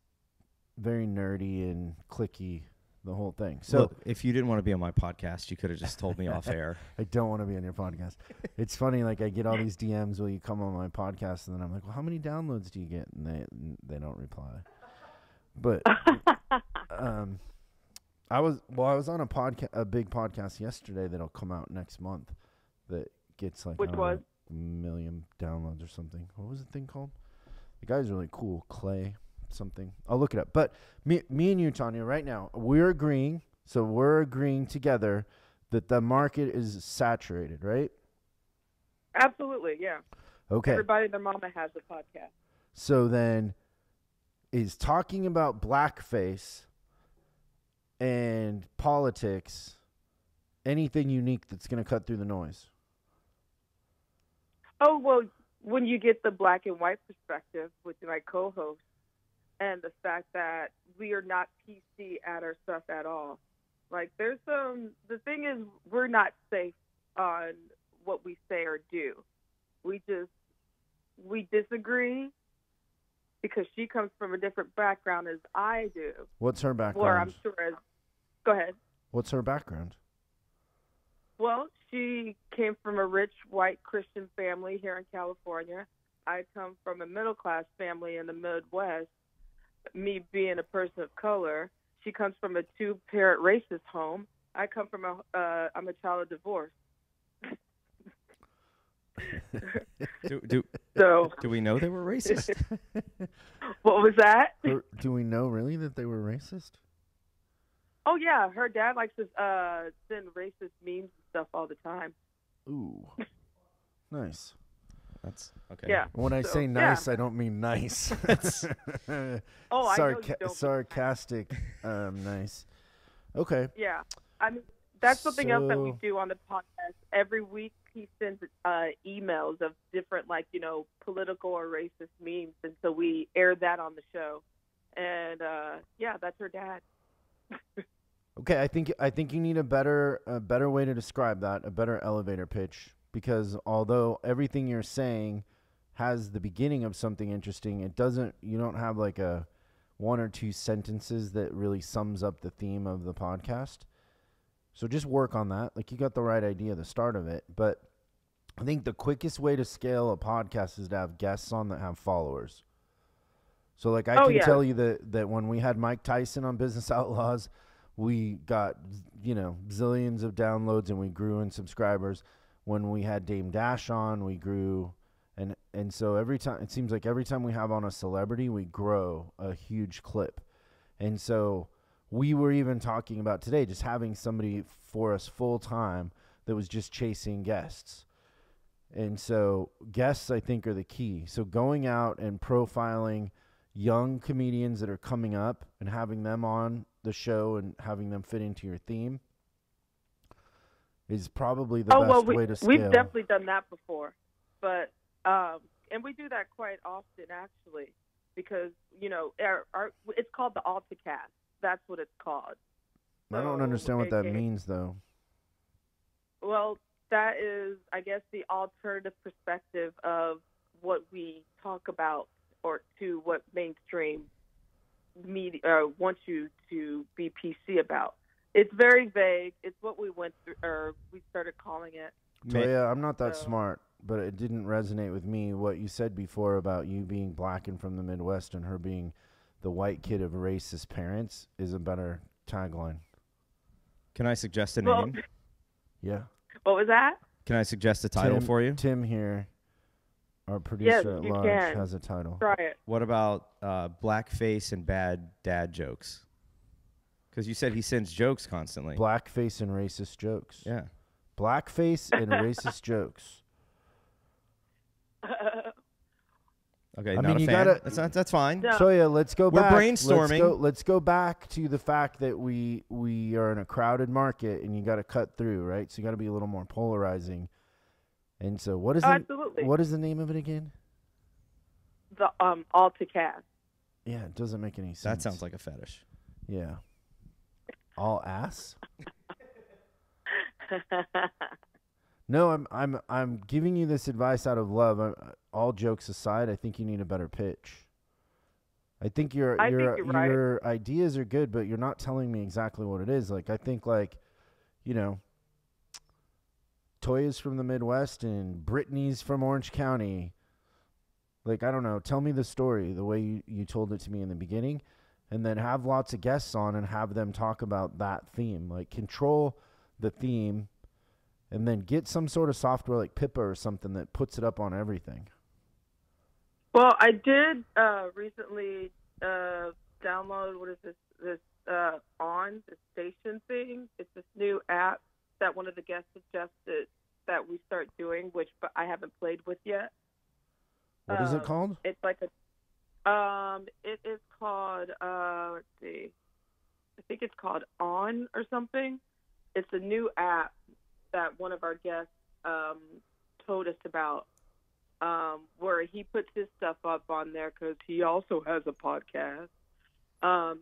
very nerdy and clicky, the whole thing. So look, if you didn't want to be on my podcast, you could have just told me off air. I don't want to be on your podcast. It's funny, like, I get all these DMs, will you come on my podcast? And then I'm like, well, how many downloads do you get? And they don't reply. But I was on a big podcast yesterday that'll come out next month that gets like a million downloads or something. What was the thing called? The guy's really cool, Clay something. I'll look it up. But me and you, Tanya, right now, we're agreeing together that the market is saturated, right? Absolutely, yeah. Okay. Everybody and their mama has a podcast. So then, is talking about blackface and politics anything unique that's going to cut through the noise? Oh, well, when you get the black and white perspective with my co-host and the fact that we are not PC at our stuff at all. Like, the thing is, we're not safe on what we say or do. We disagree because she comes from a different background as I do. What's her background? Or I'm sure go ahead. What's her background? Well, she came from a rich white Christian family here in California. I come from a middle-class family in the Midwest. Me being a person of color, she comes from a two-parent racist home. I come from I'm a child of divorce. Do we know they were racist? What was that? Do we know really that they were racist? Oh, yeah. Her dad likes to send racist memes and stuff all the time. Ooh. Nice. That's okay. Yeah. When I say nice, I don't mean nice. I know you don't. Sarcastic, nice. Okay. Yeah. I mean, that's something else that we do on the podcast. Every week he sends emails of different, like, you know, political or racist memes, and so we air that on the show. And, yeah, that's her dad. Okay, I think you need a better way to describe that, a better elevator pitch, because although everything you're saying has the beginning of something interesting, you don't have like a one or two sentences that really sums up the theme of the podcast. So just work on that. Like, you got the right idea at the start of it. But I think the quickest way to scale a podcast is to have guests on that have followers. So, like, I can tell you that when we had Mike Tyson on Business Outlaws, we got, zillions of downloads and we grew in subscribers. When we had Dame Dash on, we grew. And so every time, it seems like every time we have on a celebrity, we grow a huge clip. And so we were even talking about today just having somebody for us full time that was just chasing guests. And so guests, I think, are the key. So going out and profiling young comedians that are coming up and having them on the show and having them fit into your theme is probably the best way to scale. We've definitely done that before. But and we do that quite often, actually, because, it's called the AltaCast. That's what it's called. I don't understand what that means, though. Well, that is, I guess, the alternative perspective of what we talk about or to what mainstream media wants you to be PC about. It's very vague. It's what we went through, or we started calling it. Toya, I'm not that smart, but it didn't resonate with me what you said before about you being black and from the Midwest and her being the white kid of racist parents is a better tagline. Can I suggest a name? Yeah. What was that? Can I suggest a title for you? Tim here, our producer at large, has a title. Try it. What about blackface and bad dad jokes? Because you said he sends jokes constantly. Blackface and racist jokes. Yeah. Blackface and racist jokes. Okay, I not mean, a you fan. gotta. That's fine. No. So yeah, let's go We're back. brainstorming. Let's go back to the fact that we are in a crowded market, and you got to cut through, right? So you got to be a little more polarizing. And so, what is Absolutely. What is the name of it again? The AltaCast. Yeah, it doesn't make any sense. That sounds like a fetish. Yeah. All ass. No, I'm giving you this advice out of love. All jokes aside, I think you need a better pitch. I think your ideas are good, but you're not telling me exactly what it is. Like, I think, Toya's from the Midwest and Brittany's from Orange County. Like, I don't know. Tell me the story the way you told it to me in the beginning, and then have lots of guests on and have them talk about that theme. Like, control the theme. And then get some sort of software like Pippa or something that puts it up on everything. Well, I did recently download, what is this on the station thing. It's this new app that one of the guests suggested that we start doing, which I haven't played with yet. What is it called? It's like it is called, let's see, I think it's called On or something. It's a new app that one of our guests told us about, where he puts his stuff up on there because he also has a podcast.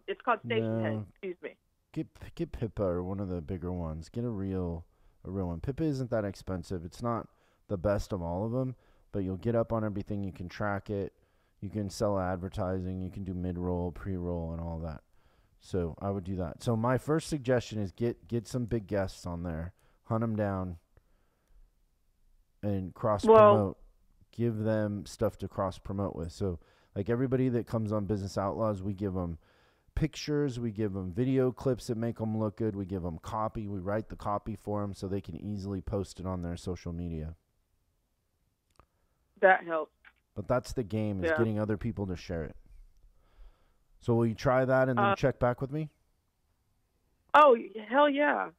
It's called Stationhead. Excuse me. Get Pippa or one of the bigger ones. Get a real one. Pippa isn't that expensive. It's not the best of all of them, but you'll get up on everything. You can track it. You can sell advertising. You can do mid-roll, pre-roll, and all that. So I would do that. So my first suggestion is get some big guests on there. Hunt them down and cross-promote. Give them stuff to cross-promote with. So, like, everybody that comes on Business Outlaws, we give them pictures. We give them video clips that make them look good. We give them copy. We write the copy for them so they can easily post it on their social media. That helps. But that's the game, is getting other people to share it. So will you try that and then check back with me? Oh, hell yeah.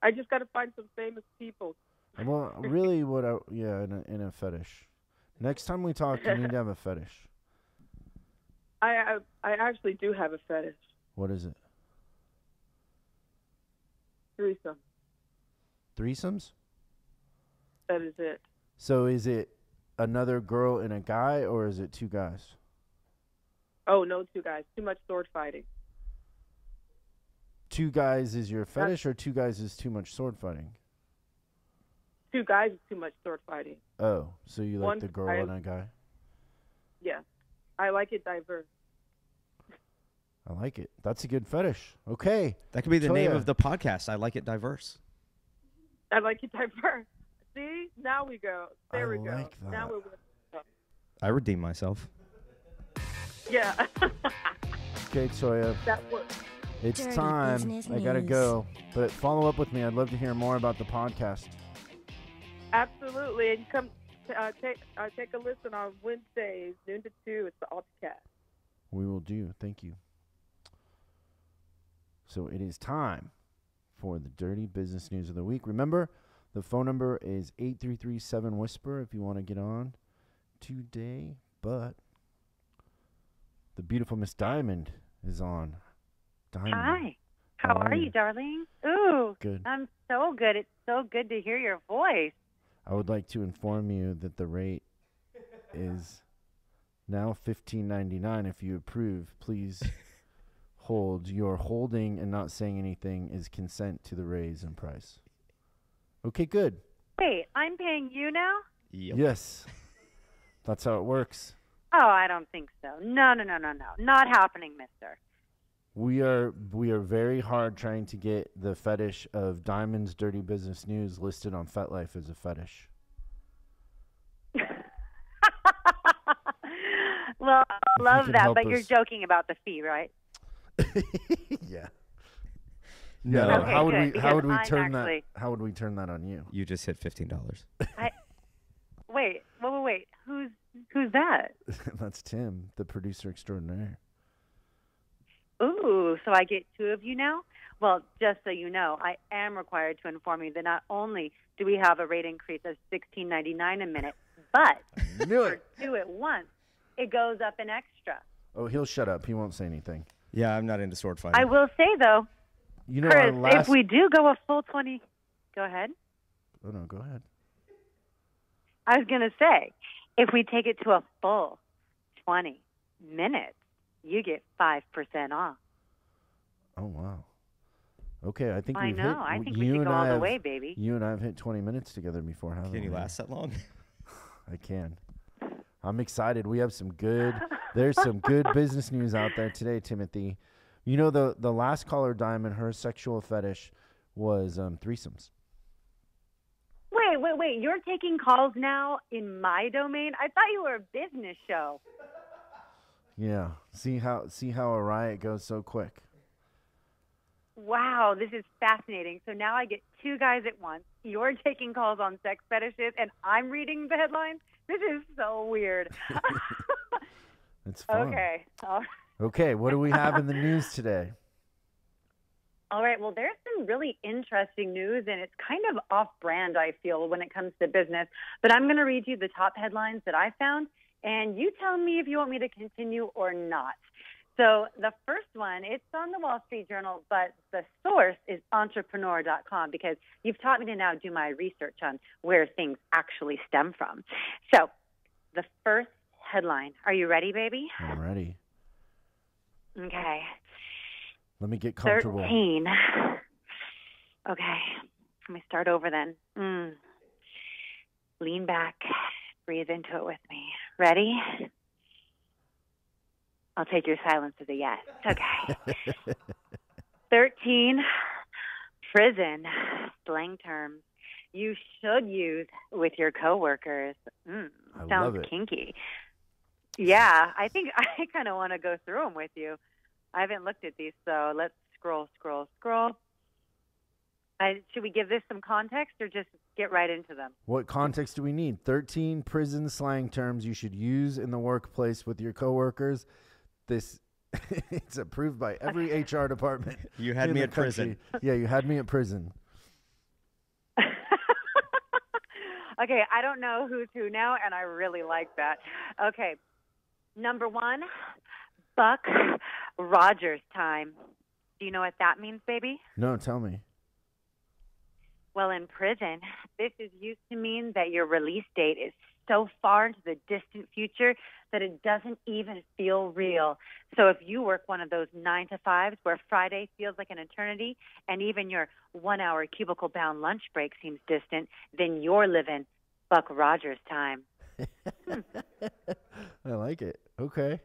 I just got to find some famous people. Well, really, in a fetish. Next time we talk, you need to have a fetish. I actually do have a fetish. What is it? Threesome. Threesomes? That is it. So is it another girl and a guy, or is it two guys? Oh, no, two guys. Too much sword fighting. Two guys is your fetish, or two guys is too much sword fighting? Two guys is too much sword fighting. Oh, so you like the girl and a guy? Yeah. I like it diverse. I like it. That's a good fetish. Okay. That could be the name Toya. of the podcast. I like it diverse. I like it diverse. See, now we go. There we go. like that. Now we're with. I redeem myself. Yeah. Okay, Toya. That works. It's Dirty time. business I gotta news. go. But follow up with me. I'd love to hear more about the podcast. Absolutely. And come take a listen on Wednesdays, noon to 2. It's the AltaCast. We will do. Thank you. So it is time for the Dirty Business News of the Week. Remember, the phone number is 833-7-WHISPER if you want to get on today. But the beautiful Miss Diamond is on. Diamond. Hi. How are you, darling? Ooh, Good. I'm so good. It's so good to hear your voice. I would like to inform you that the rate is now $15.99. If you approve, please hold. Your holding and not saying anything is consent to the raise in price. Okay, good. Wait, I'm paying you now? Yep. Yes. That's how it works. Oh, I don't think so. No. Not happening, mister. We are very hard trying to get the fetish of Diamond's Dirty Business News listed on FetLife as a fetish. Well, I love can that, help but you're us. joking about the fee, right? Yeah. No. Yeah. Okay, how would good, we because turn actually- that? How would we turn that on you? You just hit $15. Wait. Who's that? That's Tim, the producer extraordinaire. Ooh, so I get 2 of you now? Well, just so you know, I am required to inform you that not only do we have a rate increase of $16.99 a minute, but Knew for it. 2 at once, it goes up an extra. Oh, he'll shut up. He won't say anything. Yeah, I'm not into sword fighting. I will say, though, You know, our Chris, last. if we do go a full 20... Go ahead. Oh no, go ahead. I was going to say, if we take it to a full 20 minutes, you get 5% off. Oh wow. Okay, I think I we've know. hit. I think you we should and go all I the have- way, baby. You and I have hit 20 minutes together before, haven't we? Can you last that long? I can. I'm excited. We have some good. There's some good business news out there today, Timothy. You know, the last caller, Diamond, her sexual fetish was threesomes. Wait. You're taking calls now in my domain? I thought you were a business show. Yeah. See how a riot goes so quick. Wow, this is fascinating. So now I get 2 guys at once. You're taking calls on sex fetishes, and I'm reading the headlines? This is so weird. It's fun. Okay. Okay, what do we have in the news today? All right. Well, there's some really interesting news, and it's kind of off-brand, I feel, when it comes to business. But I'm going to read you the top headlines that I found, and you tell me if you want me to continue or not. So the first one, it's on the Wall Street Journal, but the source is entrepreneur.com because you've taught me to now do my research on where things actually stem from. So the first headline, are you ready, baby? I'm ready. Okay. Let me get comfortable. 13. Okay. Let me start over then. Lean back. Breathe into it with me. Ready? I'll take your silence as a yes. Okay. 13. Prison. Slang terms you should use with your coworkers. I love Sounds it. kinky. Yeah, I think I kind of want to go through them with you. I haven't looked at these, so let's scroll. Should we give this some context or just get right into them? What context do we need? 13 prison slang terms you should use in the workplace with your coworkers. This it's approved by every HR department. You had in me the at prison. country. Yeah, you had me at prison. Okay, I don't know who's who now, and I really like that. Okay, number 1, Buck Rogers time. Do you know what that means, baby? No, tell me. Well, in prison, this is used to mean that your release date is so far into the distant future that it doesn't even feel real. So if you work one of those 9-to-5s where Friday feels like an eternity and even your 1-hour cubicle-bound lunch break seems distant, then you're living Buck Rogers time. I like it. Okay.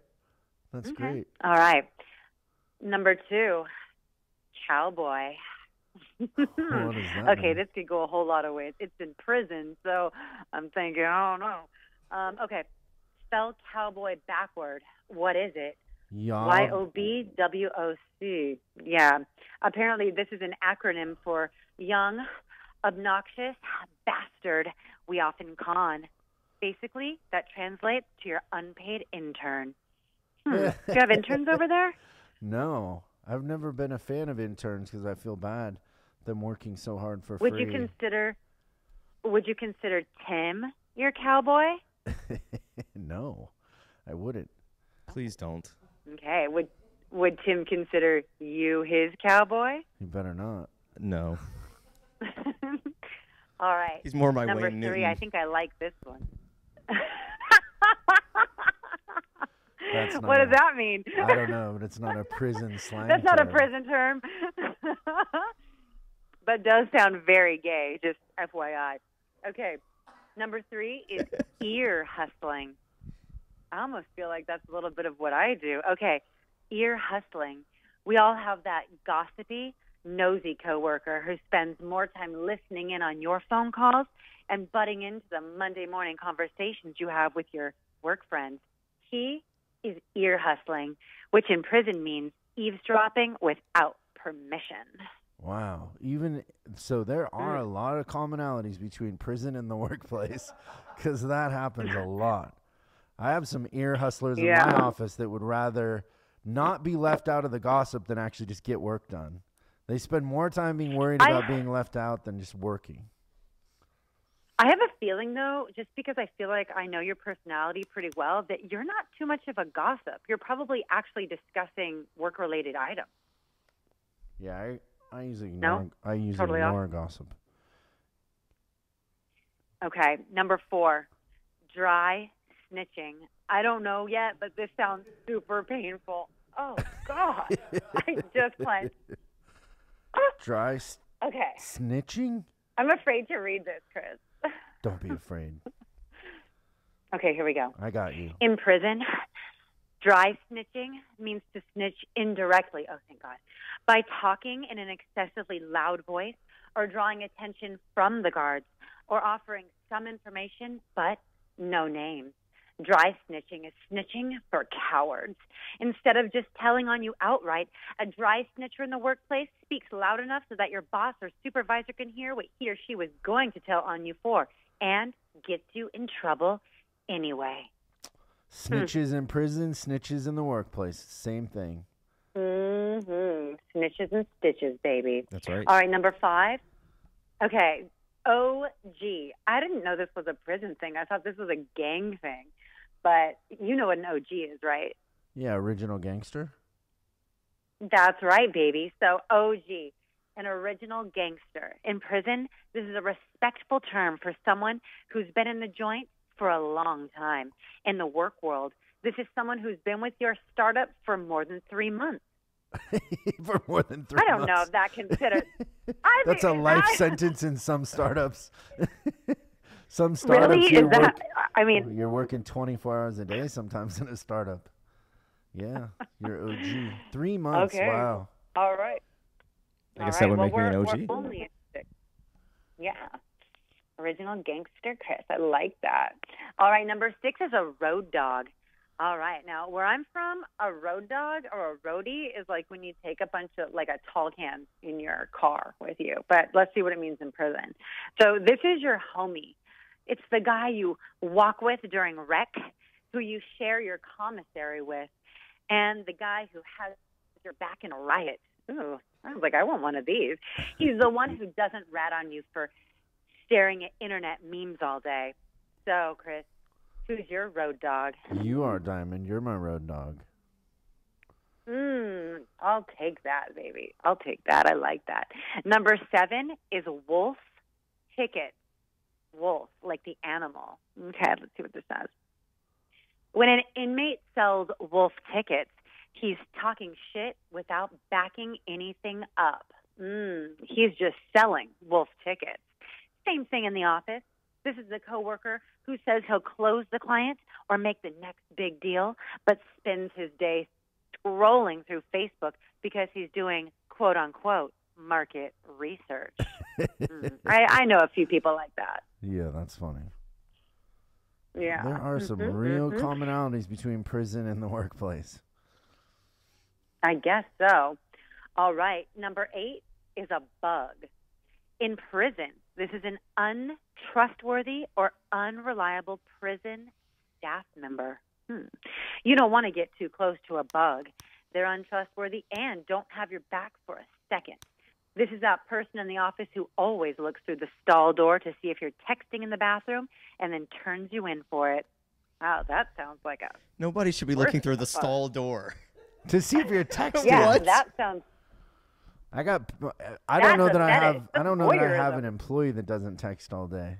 That's great. All right. Number 2, cowboy. What does that Okay, mean? this could go a whole lot of ways. It's in prison, so I'm thinking, oh no. Okay, spell cowboy backward. What is it? YOBWOC. Yeah. Apparently, this is an acronym for young, obnoxious bastard we often con. Basically, that translates to your unpaid intern. Do you have interns over there? No, I've never been a fan of interns because I feel bad them working so hard for Would free. you consider Tim your cowboy? No, I wouldn't. Please don't. Okay. Would Tim consider you his cowboy? You better not. No. All right. He's more my Number Wayne 3, Newton. I think I like this one. That's What does that mean? I don't know, but it's not a prison slang. That's not a term. prison term. But does sound very gay, just FYI. Okay. Number 3 is ear hustling. I almost feel like that's a little bit of what I do. Okay. Ear hustling. We all have that gossipy, nosy coworker who spends more time listening in on your phone calls and butting into the Monday morning conversations you have with your work friends. He is ear hustling, which in prison means eavesdropping without permission. Wow. Even so, there are a lot of commonalities between prison and the workplace because that happens a lot. I have some ear hustlers in my office that would rather not be left out of the gossip than actually just get work done. They spend more time being worried about being left out than just working. I have a feeling, though, just because I feel like I know your personality pretty well, that you're not too much of a gossip. You're probably actually discussing work-related items. Yeah, I usually No? ignore gossip. Okay, number 4, dry snitching. I don't know yet, but this sounds super painful. Oh, God. I just clenched. Dry Okay. snitching? I'm afraid to read this, Chris. Don't be afraid. Okay, here we go. I got you. In prison, dry snitching means to snitch indirectly, oh, thank God, by talking in an excessively loud voice or drawing attention from the guards or offering some information but no names. Dry snitching is snitching for cowards. Instead of just telling on you outright, a dry snitcher in the workplace speaks loud enough so that your boss or supervisor can hear what he or she was going to tell on you for and gets you in trouble anyway. Snitches in prison, snitches in the workplace. Same thing. Mm-hmm. Snitches and stitches, baby. That's right. All right, number 5. Okay, OG. I didn't know this was a prison thing. I thought this was a gang thing. But you know what an OG is, right? Yeah, original gangster. That's right, baby. So OG, an original gangster. In prison, this is a respectful term for someone who's been in the joint for a long time. In the work world, this is someone who's been with your startup for more than 3 months. For more than 3 months. I don't know if that considers. That's a life sentence in some startups. Some startups, Really? Is that? I mean, you're working 24 hours a day sometimes in a startup. Yeah, you're OG. 3 months. Okay. Wow. All right. I guess that would make me an OG. We're only at 6. Yeah. Original gangster, Chris. I like that. All right. Number 6 is a road dog. All right. Now, where I'm from, a road dog or a roadie is like when you take a bunch of, like a tall can in your car with you. But let's see what it means in prison. So this is your homie. It's the guy you walk with during rec, who you share your commissary with, and the guy who has your back in a riot. Ooh, I was like, I want one of these. He's the one who doesn't rat on you for staring at internet memes all day. So, Chris, who's your road dog? You are, Diamond. You're my road dog. I'll take that, baby. I'll take that. I like that. Number 7 is wolf ticket. Wolf, like the animal. Okay, let's see what this says. When an inmate sells wolf tickets, he's talking shit without backing anything up. He's just selling wolf tickets. Same thing in the office. This is the coworker who says he'll close the client or make the next big deal, but spends his day scrolling through Facebook because he's doing, quote unquote, market research. I know a few people like that. Yeah, that's funny. Yeah. There are some real commonalities between prison and the workplace. I guess so. All right. Number 8 is a bug. In prison, this is an untrustworthy or unreliable prison staff member. You don't want to get too close to a bug. They're untrustworthy and don't have your back for a second. This is that person in the office who always looks through the stall door to see if you're texting in the bathroom and then turns you in for it. Wow, that sounds like a... Nobody should be looking through the stall door. To see if you're texting. Yeah, What? that sounds... I don't know That's that I have. pathetic. I don't know that I have Voyeurism. an employee that doesn't text all day.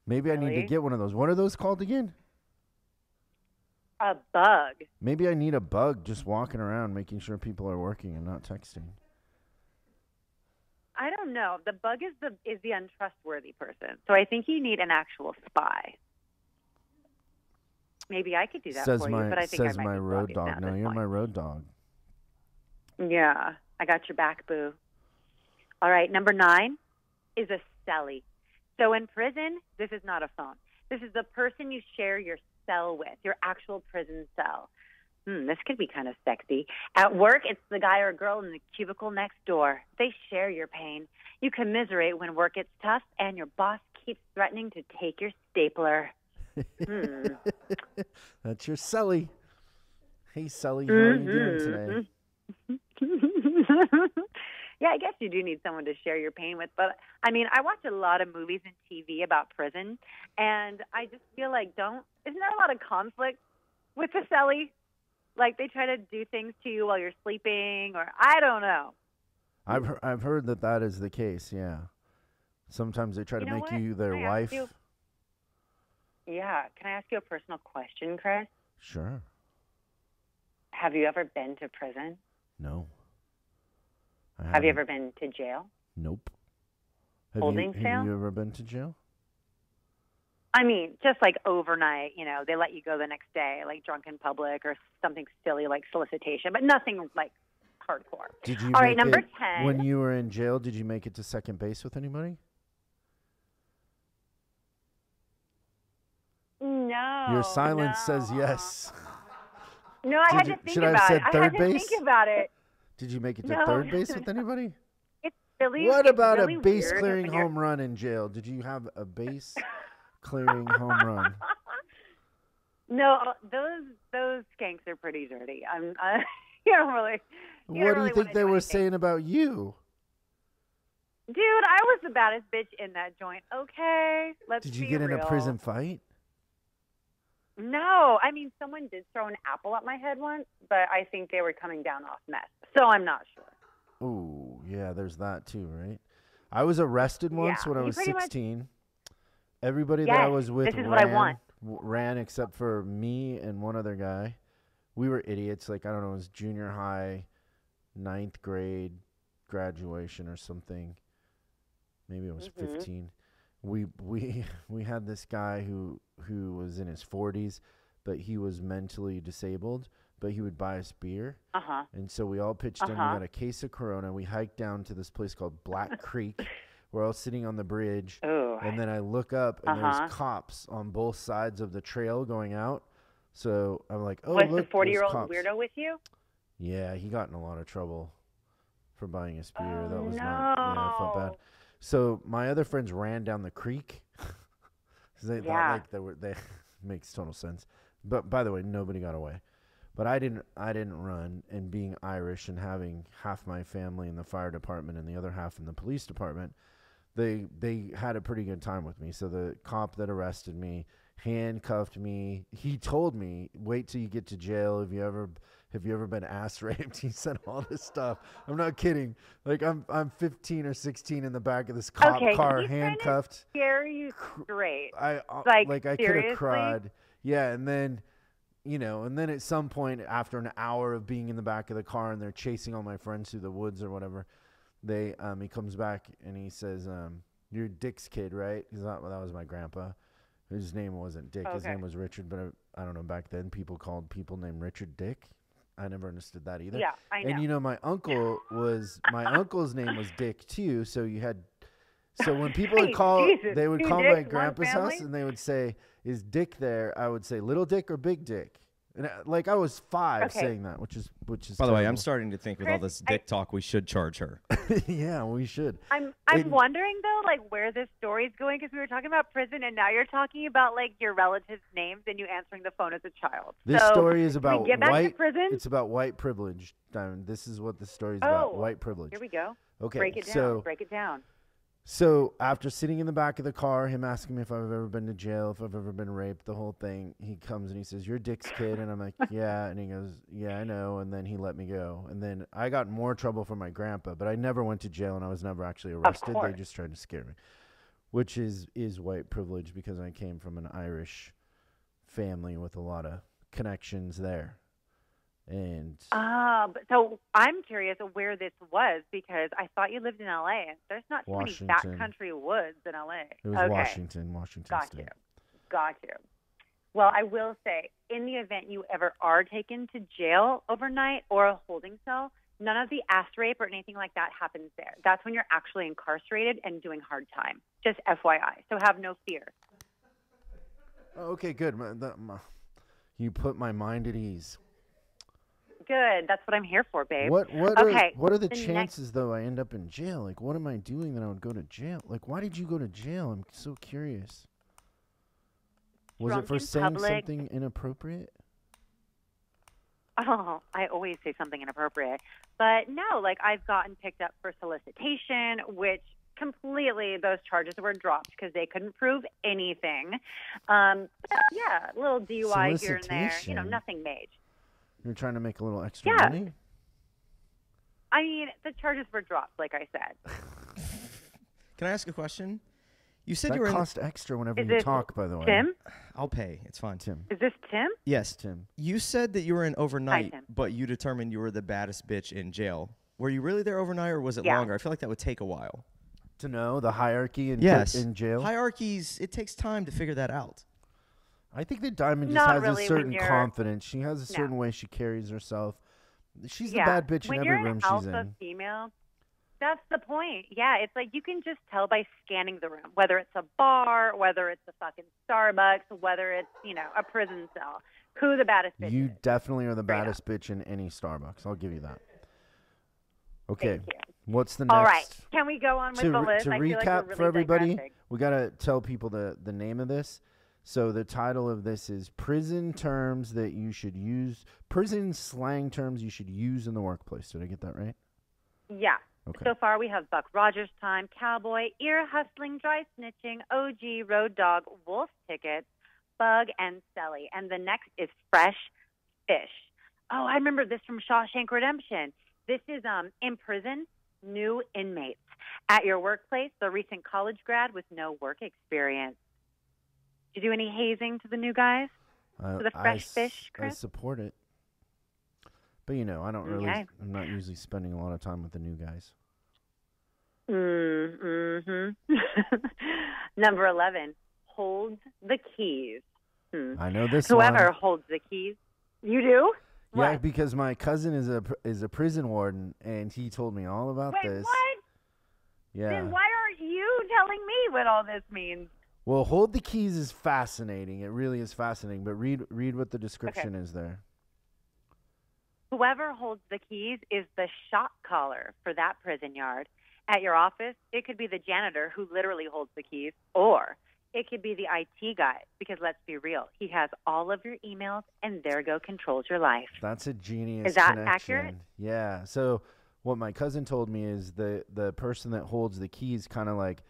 Maybe I need to Really? get one of those. What are those called again? A bug. Maybe I need a bug just walking around making sure people are working and not texting. I don't know. The bug is the untrustworthy person. So I think you need an actual spy. Maybe I could do that Says for my you, but I think says I might my be road bugging dog. at No, this you're point. my road dog. Yeah, I got your back, boo. All right, number 9 is a cellie. So in prison, this is not a phone. This is the person you share your cell with, your actual prison cell. This could be kind of sexy. At work, it's the guy or girl in the cubicle next door. They share your pain. You commiserate when work gets tough, and your boss keeps threatening to take your stapler. That's your Sully. Hey, Sully, how are you doing today? Yeah, I guess you do need someone to share your pain with. But, I mean, I watch a lot of movies and TV about prison, and I just feel like isn't there a lot of conflict with the cellie? Like they try to do things to you while you're sleeping, or I don't know. I've heard that is the case. Yeah, sometimes they try to make you their wife. Yeah, can I ask you a personal question, Chris? Sure. Have you ever been to prison? No. Have you ever been to jail? Nope. Holding cell? Have you ever been to jail? I mean, just like overnight, they let you go the next day, like drunk in public or something silly like solicitation, but nothing like hardcore. Did you? All right, number 10. When you were in jail, did you make it to second base with anybody? No. Your silence says yes. No, I had to think should I have about said it. I third had to base? think about it. Did you make it to No. third base with anybody? It's really. What it's about really a base weird clearing when you're- home run in jail? Did you have a base clearing home run? No, those skanks are pretty dirty. You don't really. What don't do you really think wanna they do were anything. saying about you? Dude, I was the baddest bitch in that joint. Okay, let's Did you be get in real. a prison fight? No, I mean someone did throw an apple at my head once, but I think they were coming down off meth, so I'm not sure. Ooh, yeah, there's that too, right? I was arrested once Yeah, when I you was pretty much- 16. Everybody that I Yes, was with this is what I want. ran except for me and one other guy. We were idiots. Like, I don't know, it was junior high, 9th grade graduation or something. Maybe it was 15. We had this guy who was in his 40s, but he was mentally disabled, but he would buy us beer. Uh-huh. And so we all pitched in. We got a case of Corona. We hiked down to this place called Black Creek. We're all sitting on the bridge. Ooh. And then I look up, and there's cops on both sides of the trail going out. So I'm like, oh, Was look, the 40-year-old there's cops. weirdo with you? Yeah, he got in a lot of trouble for buying us beer. Oh, That was not, yeah, I felt bad. no. So my other friends ran down the creek. 'Cause they thought like they makes total sense. But by the way, nobody got away. But I didn't run, and being Irish and having half my family in the fire department and the other half in the police department, they had a pretty good time with me. So the cop that arrested me handcuffed me. He told me, "Wait till you get to jail. Have you ever been ass raped?" He said all this stuff. I'm not kidding. Like I'm 15 or 16 in the back of this cop car, he's handcuffed. Scare you straight. I Like, I could have seriously? cried. Yeah, and then at some point after an hour of being in the back of the car and they're chasing all my friends through the woods or whatever, he comes back and he says, "You're Dick's kid, right?" Because that was my grandpa. His name wasn't Dick. His Okay. name was Richard, but I don't know, back then people called people named Richard Dick. I never understood that either. Yeah, I know. And you know, my uncle's name was Dick too. So when people would call, Jesus, they would two call dicks, my one grandpa's family? house and they would say, "Is Dick there?" I would say, "Little Dick or Big Dick?" And I was 5 Okay. saying that, which is. By the way, I'm terrible. starting to think with all Chris, this dick talk, we should charge her. Yeah, we should. I'm And- wondering though, like where this story's going, because we were talking about prison, and now you're talking about like your relatives' names and you answering the phone as a child. This So, story is can we about get back to white. prison. It's about white privilege, Diamond. This is what the story is about. Oh, White privilege. Here we go. Okay, Break it down. so Break it down. So after sitting in the back of the car, him asking me if I've ever been to jail, if I've ever been raped, the whole thing, he comes and he says, "You're Dick's kid." And I'm like, "Yeah." And he goes, "Yeah, I know." And then he let me go. And then I got in more trouble from my grandpa, but I never went to jail and I was never actually arrested. They course. just tried to scare me, which is white privilege because I came from an Irish family with a lot of connections there. And So I'm curious of where this was, because I thought you lived in L.A. and there's not too many Washington. backcountry woods in L.A. it was Okay. Washington Got State. you. Got you. Well, I will say, in the event you ever are taken to jail overnight or a holding cell, none of the ass rape or anything like that happens there. That's when you're actually incarcerated and doing hard time. Just FYI. So have no fear. Oh, okay, good. You put my mind at ease. Good. That's what I'm here for, babe. What Okay, are the the next- chances though I end up in jail? Like, what am I doing that I would go to jail? Like, why did you go to jail? I'm so curious. Was Drunk it for in saying public. something inappropriate? Oh, I always say something inappropriate. But no, like I've gotten picked up for solicitation, which completely those charges were dropped because they couldn't prove anything. Yeah, a little DUI here and there. You know, Solicitation? nothing major. You're trying to make a little extra Yeah. money? I mean, the charges were dropped, like I said. Can I ask a question? You said That you were in. cost extra whenever Is you it talk, by the way. Tim? I'll pay. It's fine. Tim. Is this Tim? Yes. Tim. You said that you were in overnight, Tim. but you determined you were the baddest bitch in jail. Were you really there overnight, or was it Yeah. longer? I feel like that would take a while. To know the hierarchy in in jail? Hierarchies. It takes time to figure that out. I think that Diamond just Not has really a when certain you're- confidence. She has a No. certain way she carries herself. She's Yeah. a bad bitch when in you're every room an she's alpha in. female, that's the point. Yeah, it's like you can just tell by scanning the room, whether it's a bar, whether it's a fucking Starbucks, whether it's, you know, a prison cell, who the baddest bitch You is. definitely are the Straight up. baddest bitch in any Starbucks. I'll give you that. Okay. Thank you. What's the next? All right, can we go on with the list? To I feel like recap we're really for everybody, digressing. we got to tell people the name of this. So the title of this is Prison Terms That You Should Use, Prison Slang Terms You Should Use in the Workplace. Did I get that right? Yeah. Okay. So far, we have Buck Rogers time, cowboy, ear hustling, dry snitching, OG, road dog, wolf tickets, bug, and Sally. And the next is fresh fish. Oh, I remember this from Shawshank Redemption. This is in prison, new inmates. At your workplace, the recent college grad with no work experience. Did you do any hazing to the new guys? For the fresh fish, I Chris? support it. But, you know, I don't really, Okay. I'm not usually spending a lot of time with the new guys. Mm-hmm. Number 11, holds the keys. I know this Whoever one. holds the keys. You do? Yeah, What? because my cousin is a prison warden, and he told me all about Wait, this. what? Yeah. Then why aren't you telling me what all this means? Well, hold the keys is fascinating. It really is fascinating. But read what the description is there. Whoever holds the keys is the shot caller for that prison yard. At your office, it could be the janitor who literally holds the keys, or it could be the IT guy, because let's be real, he has all of your emails, and there go controls your life. That's a genius Is that connection. accurate? Yeah. So what my cousin told me is the person that holds the keys kind of like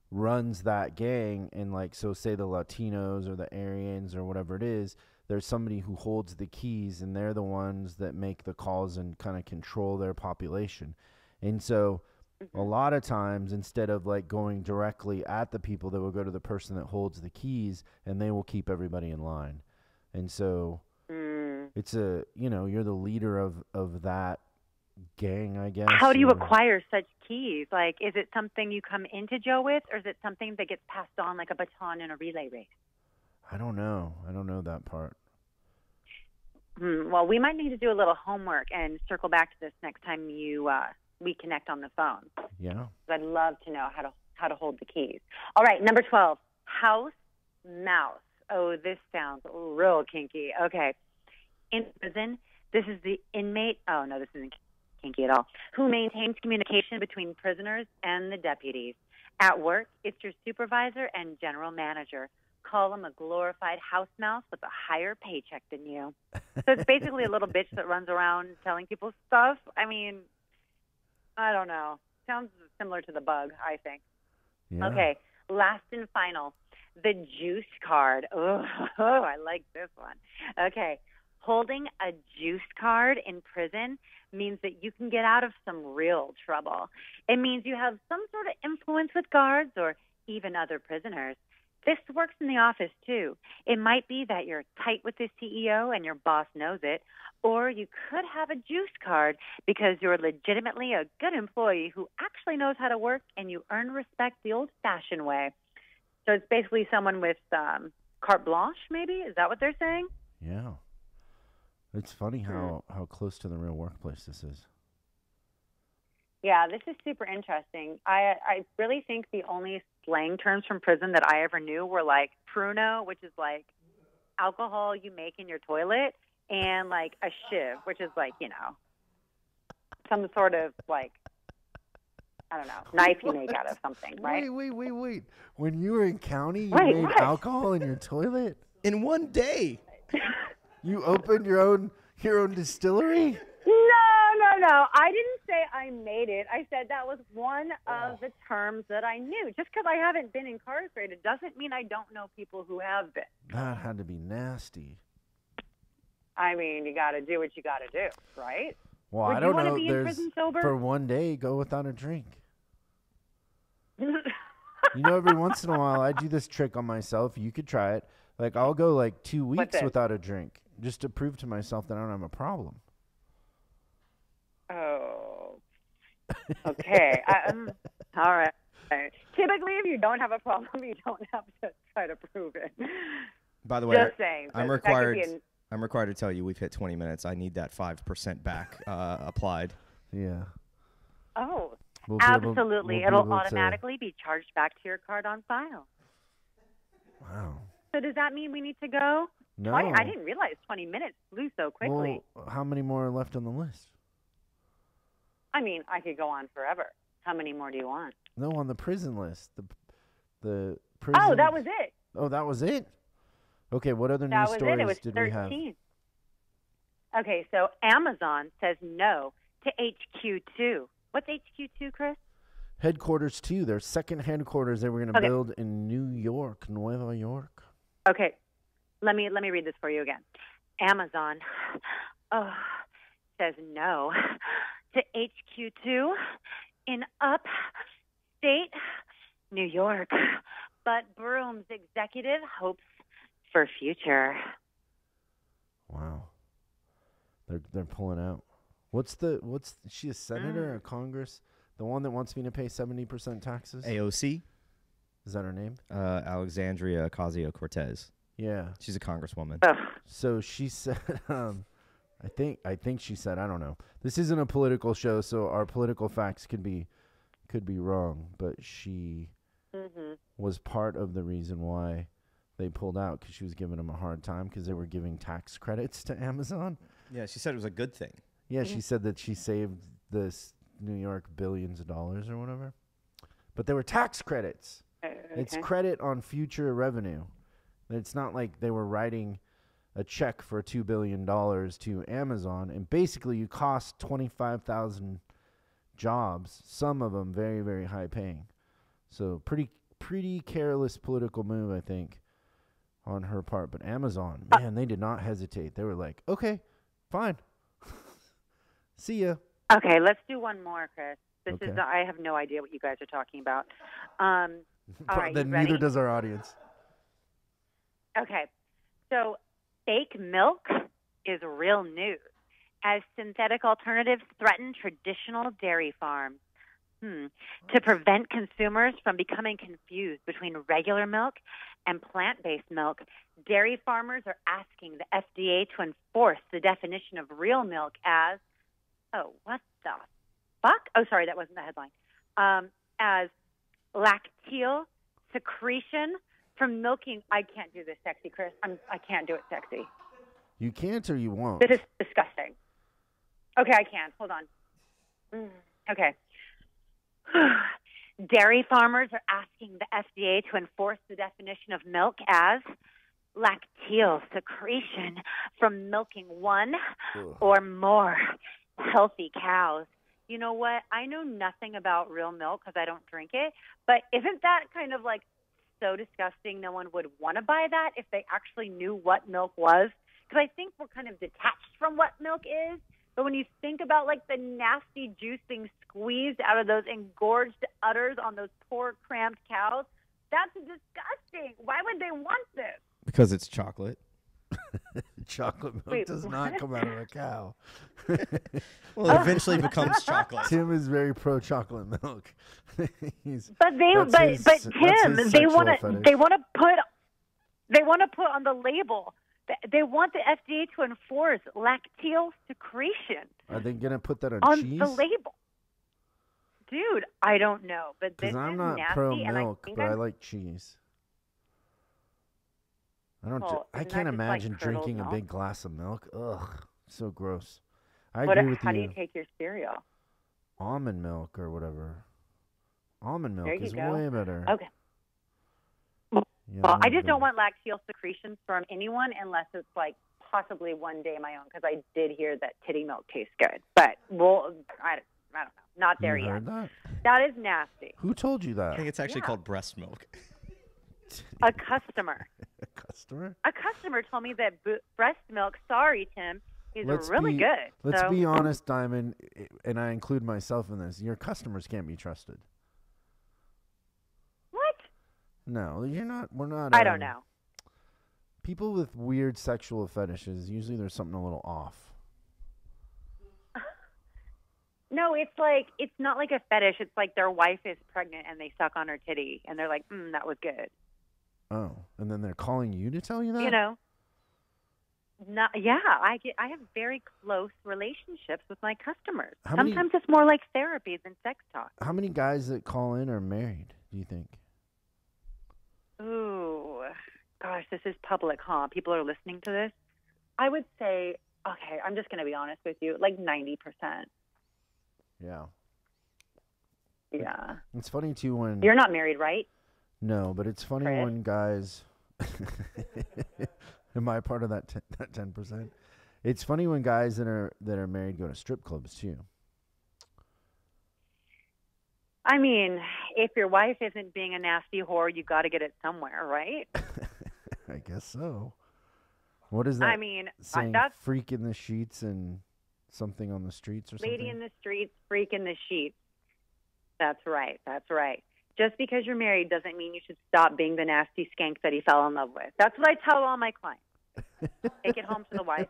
runs that gang, and like, so say the Latinos or the Aryans or whatever it is, there's somebody who holds the keys, and they're the ones that make the calls and kind of control their population. And so a lot of times, instead of like going directly at the people, they will go to the person that holds the keys, and they will keep everybody in line. And so it's a, you know, you're the leader of that gang, I guess. How do you or- acquire such keys? Like, is it something you come into jail with, or is it something that gets passed on like a baton in a relay race? I don't know. I don't know that part. Well, we might need to do a little homework and circle back to this next time we connect on the phone. Yeah. I'd love to know how to hold the keys. All right, number 12, house mouse. Oh, this sounds real kinky. Okay. In prison, this is the inmate. Oh, no, this isn't kinky at all. Who maintains communication between prisoners and the deputies. At work, it's your supervisor and general manager. Call him a glorified house mouse with a higher paycheck than you. So it's basically a little bitch that runs around telling people stuff. I mean, I don't know. Sounds similar to the bug, I think. Yeah. Okay, last and final, the juice card. Oh, I like this one. Okay, holding a juice card in prison means that you can get out of some real trouble. It means you have some sort of influence with guards or even other prisoners. This works in the office, too. It might be that you're tight with the CEO and your boss knows it, or you could have a juice card because you're legitimately a good employee who actually knows how to work and you earn respect the old-fashioned way. So it's basically someone with carte blanche, maybe? Is that what they're saying? Yeah. It's funny how close to the real workplace this is. Yeah, this is super interesting. I really think the only slang terms from prison that I ever knew were like pruno, which is like alcohol you make in your toilet, and like a shiv, which is like, some sort of like, I don't know, knife you make out of something, right? Wait. When you were in county, you Wait, made what? alcohol in your toilet? In one day. You opened your own distillery? No. I didn't say I made it. I said that was one of the terms that I knew. Just because I haven't been incarcerated doesn't mean I don't know people who have been. That had to be nasty. I mean, you got to do what you got to do, right? Well, Would I don't you wanna know. be in prison sober? For one day, go without a drink. Every once in a while, I do this trick on myself. You could try it. Like, I'll go like 2 weeks without a drink just to prove to myself that I don't have a problem. Oh, okay. All right. Typically, if you don't have a problem, you don't have to try to prove it. By the way, Just saying. I'm required to tell you we've hit 20 minutes. I need that 5% back applied. Yeah. Oh, We'll absolutely. It'll automatically be charged back to your card on file. Wow. So does that mean we need to go? No. I didn't realize 20 minutes flew so quickly. Well, how many more are left on the list? I mean, I could go on forever. How many more do you want? No, on the prison list. The prison. Oh, that was it. Oh, that was it? Okay, what other news stories It was did 13. we have? Okay, so Amazon says no to HQ2. What's HQ2, Chris? Headquarters 2, their second headquarters they were going to build in New York, Nueva York. Okay, let me read this for you again. Amazon says no to HQ2 in upstate New York, but Broom's executive hopes for future. Wow, they're pulling out. What's she a senator or Congress? The one that wants me to pay 70% taxes? AOC? Is that her name? Alexandria Ocasio-Cortez. Yeah. She's a congresswoman. So she said, I think she said, I don't know. This isn't a political show, so our political facts could be wrong, but she was part of the reason why they pulled out, because she was giving them a hard time because they were giving tax credits to Amazon. Yeah, she said it was a good thing. Yeah, she said that she saved this New York billions of dollars or whatever. But they were tax credits. Okay. It's credit on future revenue. It's not like they were writing a check for $2 billion to Amazon, and basically you cost 25,000 jobs, some of them very, very high paying. So pretty careless political move, I think, on her part. But Amazon, man, they did not hesitate. They were like, okay, fine. See ya. Okay, let's do one more, Chris. Okay. I have no idea what you guys are talking about. All right, then you ready? neither does our audience. Okay, so fake milk is real news as synthetic alternatives threaten traditional dairy farms. To prevent consumers from becoming confused between regular milk and plant-based milk, dairy farmers are asking the FDA to enforce the definition of real milk as, oh, what the fuck? Oh, sorry, that wasn't the headline. As lacteal secretion from milking. I can't do this sexy, Chris. I can't do it sexy. You can't or you won't? This is disgusting. Okay, I can. Hold on. Okay. Dairy farmers are asking the FDA to enforce the definition of milk as lacteal secretion from milking one or more healthy cows. You know what? I know nothing about real milk because I don't drink it, but isn't that kind of like so disgusting no one would want to buy that if they actually knew what milk was? Because I think we're kind of detached from what milk is. But when you think about like the nasty juice being squeezed out of those engorged udders on those poor cramped cows, that's disgusting. Why would they want this? Because it's chocolate. Chocolate milk does not come out of a cow. Well, it eventually becomes chocolate. Tim is very pro chocolate milk. But Tim, they want to put on the label. They want the FDA to enforce lacteal secretion. Are they going to put that on cheese? The label? Dude, I don't know. But this Because I'm is not nasty, pro and milk, I but I like cheese. I can't imagine drinking a big glass of milk. Ugh, so gross. I agree with you. How do you take your cereal? Almond milk or whatever. Almond milk is go. way better. Okay. Yeah, well, I just don't want lacteal secretions from anyone unless it's like possibly one day my own, because I did hear that titty milk tastes good. But I don't know. Not there you yet. Heard that? That is nasty. Who told you that? I think it's actually called breast milk. A customer. A customer? A customer told me that breast milk, sorry, Tim, is really good. Let's be honest, Diamond, and I include myself in this. Your customers can't be trusted. What? No, you're not. We're not. I don't know. People with weird sexual fetishes, usually there's something a little off. No, it's not like a fetish. It's like their wife is pregnant and they suck on her titty and they're like, that was good. Oh, and then they're calling you to tell you that? You know. I have very close relationships with my customers. Sometimes it's more like therapy than sex talk. How many guys that call in are married, do you think? Ooh, gosh, this is public, huh? People are listening to this. I would say, okay, I'm just going to be honest with you, like 90%. Yeah. Yeah. It's funny, too, when... You're not married, right? No, but it's funny Chris? when guys... Am I part of that 10%? It's funny when guys that are married go to strip clubs, too. I mean, if your wife isn't being a nasty whore, you got to get it somewhere, right? I guess so. What is that? I mean, saying that's freak in the sheets and something on the streets or something? lady in the streets, freak in the sheets. That's right. That's right. Just because you're married doesn't mean you should stop being the nasty skank that he fell in love with. That's what I tell all my clients. Take it home to the wife.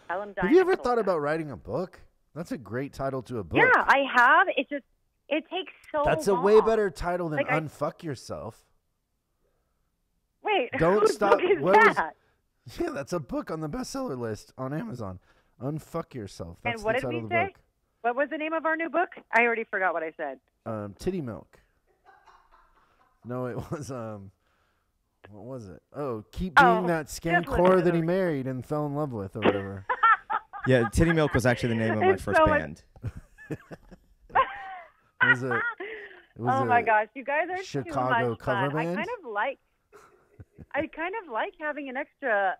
Tell him. Have you ever thought about writing a book? That's a great title to a book. Yeah, I have. It takes so long. That's a way better title than Like Unfuck Yourself. Wait, Don't whose stop. book is What that? Yeah, that's a book on the bestseller list on Amazon. Unfuck Yourself. That's And what the did title we of the say? book. What was the name of our new book? I already forgot what I said. Titty Milk. No, it was what was it? Oh, keep being that skank whore that he married and fell in love with, or whatever. Yeah, Titty Milk was actually the name of my first band. Oh my gosh, you guys are Chicago too much cover fun. band? I kind of like having an extra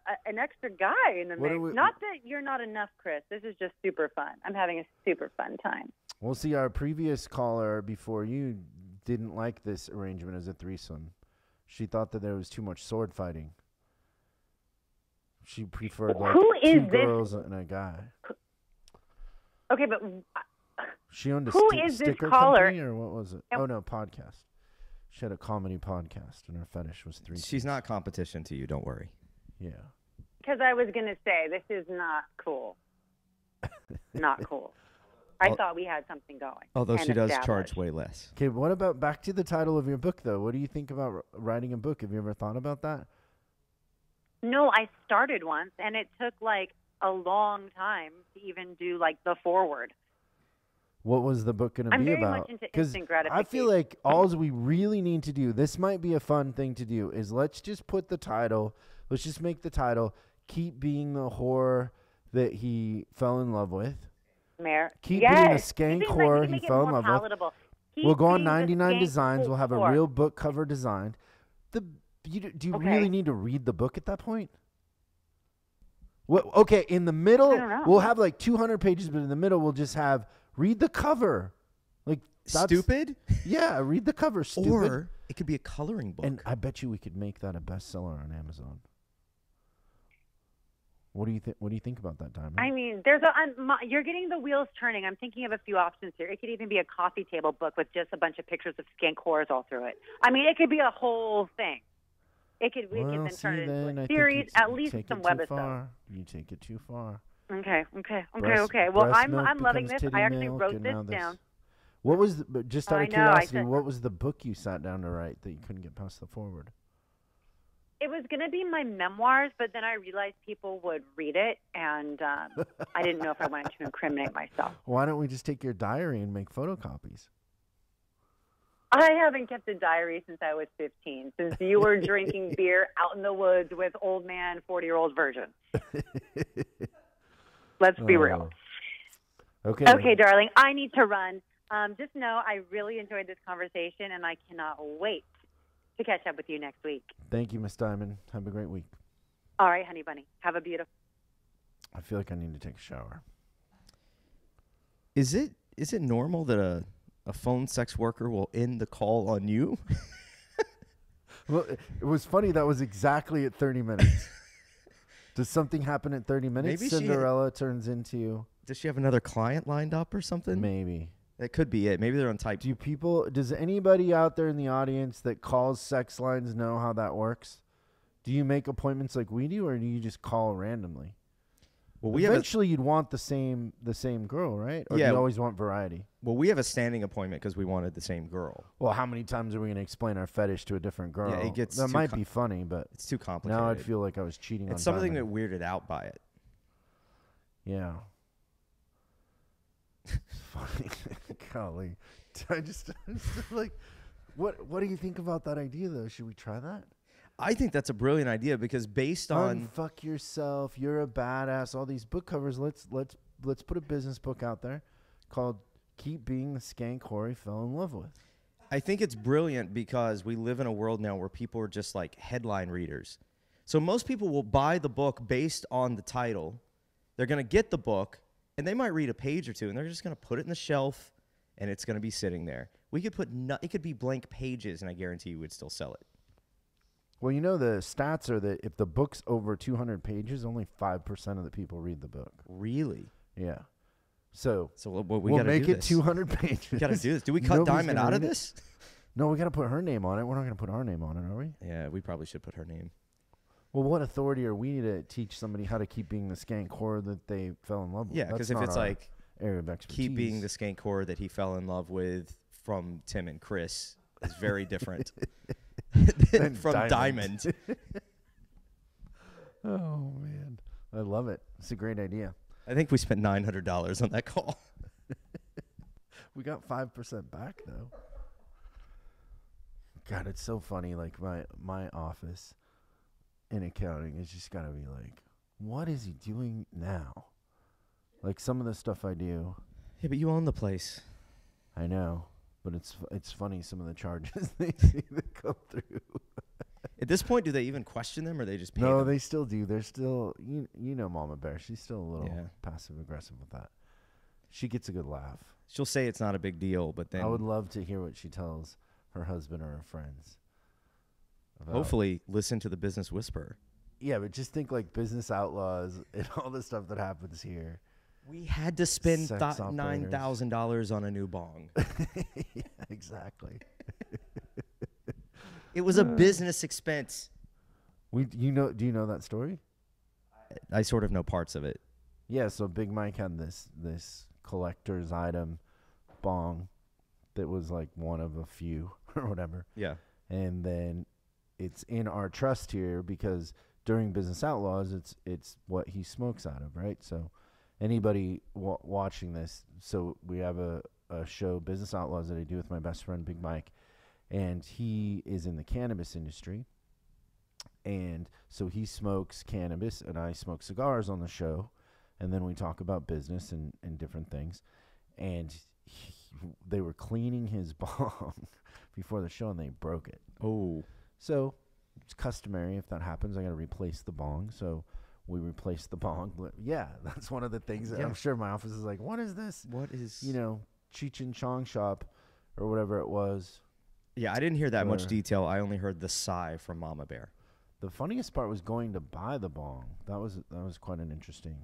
guy in the mix. Not that you're not enough, Chris. This is just super fun. I'm having a super fun time. Well, see, our previous caller before you didn't like this arrangement as a threesome. She thought that there was too much sword fighting. She preferred two girls and a guy. Okay, but she owned a is sticker this caller? company, or what was it? Oh no, podcast. She had a comedy podcast, and her fetish was threesomes. She's not competition to you. Don't worry. Yeah. Because I was gonna say this is not cool. Not cool. I thought we had something going. Although and she does established. charge way less. Okay, what about back to the title of your book, though? What do you think about writing a book? Have you ever thought about that? No, I started once, and it took like a long time to even do like the foreword. What was the book going to I'm be very about? much into instant gratification. I feel like all we really need to do, this might be a fun thing to do, is let's just put the title, let's just make the title, Keep Being the Whore That He Fell in Love With. Keep being the skank whore he fell in love with. We'll go on 99 Designs. We'll have a real book cover designed. Do you really need to read the book at that point? Well, okay, in the middle, we'll have like 200 pages, but in the middle, we'll just have read the cover. Like stupid? Yeah, read the cover. Stupid. Or it could be a coloring book. And I bet you we could make that a bestseller on Amazon. What do you think? What do you think about that, Diamond? I mean, you're getting the wheels turning. I'm thinking of a few options here. It could even be a coffee table book with just a bunch of pictures of skank whores all through it. I mean, it could be a whole thing. We could then turn it into a series, at least some webisodes. You take it too far. Okay. Well, I'm loving this. I actually wrote this down. What was just out of curiosity? What was the book you sat down to write that you couldn't get past the foreword? It was going to be my memoirs, but then I realized people would read it, and I didn't know if I wanted to incriminate myself. Why don't we just take your diary and make photocopies? I haven't kept a diary since I was 15, since you were drinking beer out in the woods with old man, 40-year-old virgin. Let's be real. Okay, darling, I need to run. Just know I really enjoyed this conversation, and I cannot wait to catch up with you next week. Thank you, Miss Diamond. Have a great week. All right, honey bunny. Have a beautiful... I feel like I need to take a shower. Is it normal that a phone sex worker will end the call on you? Well, it was funny. That was exactly at 30 minutes. Does something happen at 30 minutes? Maybe Cinderella turns into... Does she have another client lined up or something? Maybe. That could be it. Maybe they're on type. Does anybody out there in the audience that calls sex lines know how that works? Do you make appointments like we do, or do you just call randomly? Well, eventually you'd want the same girl, right? Or do you always want variety? Well, we have a standing appointment because we wanted the same girl. Well, how many times are we going to explain our fetish to a different girl? Yeah, it gets that might be funny, but it's too complicated. Now I'd feel like I was cheating on It's something Diamond. that weirded out by it. Yeah. It's funny. Golly. I just like, what do you think about that idea, though? Should we try that? I think that's a brilliant idea because based on... Unfuck yourself. You're a badass. All these book covers. Let's put a business book out there called Keep Being the Skank Whore He Fell in Love With. I think it's brilliant because we live in a world now where people are just like headline readers. So most people will buy the book based on the title. They're going to get the book, and they might read a page or two, and they're just going to put it in the shelf, and it's going to be sitting there. We could put it could be blank pages, and I guarantee you would still sell it. Well, you know, the stats are that if the book's over 200 pages, only 5% of the people read the book. Really? Yeah. So we'll make it 200 pages. We got to do this. Do we cut Diamond out of this? No, we got to put her name on it. We're not going to put our name on it, are we? Yeah, we probably should put her name. Well, what authority are we to teach somebody how to keep being the skank whore that they fell in love with? Yeah, because if it's like area of expertise. Keep being the skank whore that he fell in love with from Tim and Chris is very different than from Diamond. Oh, man. I love it. It's a great idea. I think we spent $900 on that call. We got 5% back, though. God, it's so funny. Like, my office in accounting has just got to be like, what is he doing now? Like, some of the stuff I do. Yeah, but you own the place. I know. But it's funny, some of the charges they see that come through. At this point, do they even question them, or they just pay No, them? they still do. They're still, you know Mama Bear. She's still a little passive-aggressive with that. She gets a good laugh. She'll say it's not a big deal, but then... I would love to hear what she tells her husband or her friends. Hopefully, listen to the Business Whisperer. Yeah, but just think like business outlaws and all the stuff that happens here. We had to spend $9,000 on a new bong. Yeah, exactly. It was a business expense. Do you know that story? I sort of know parts of it. Yeah, so Big Mike had this collector's item bong that was like one of a few or whatever. Yeah. And then it's in our trust here because during Business Outlaws, it's what he smokes out of, right? So anybody watching this, so we have a show, Business Outlaws, that I do with my best friend, Big Mike, and he is in the cannabis industry. And so he smokes cannabis and I smoke cigars on the show. And then we talk about business and different things. And they were cleaning his bong before the show and they broke it. Oh. So it's customary. If that happens, I got to replace the bong. So we replaced the bong. But yeah, that's one of the things that I'm sure my office is like, what is this? What is... Cheech and Chong shop or whatever it was. Yeah, I didn't hear that much detail. I only heard the sigh from Mama Bear. The funniest part was going to buy the bong. That was quite an interesting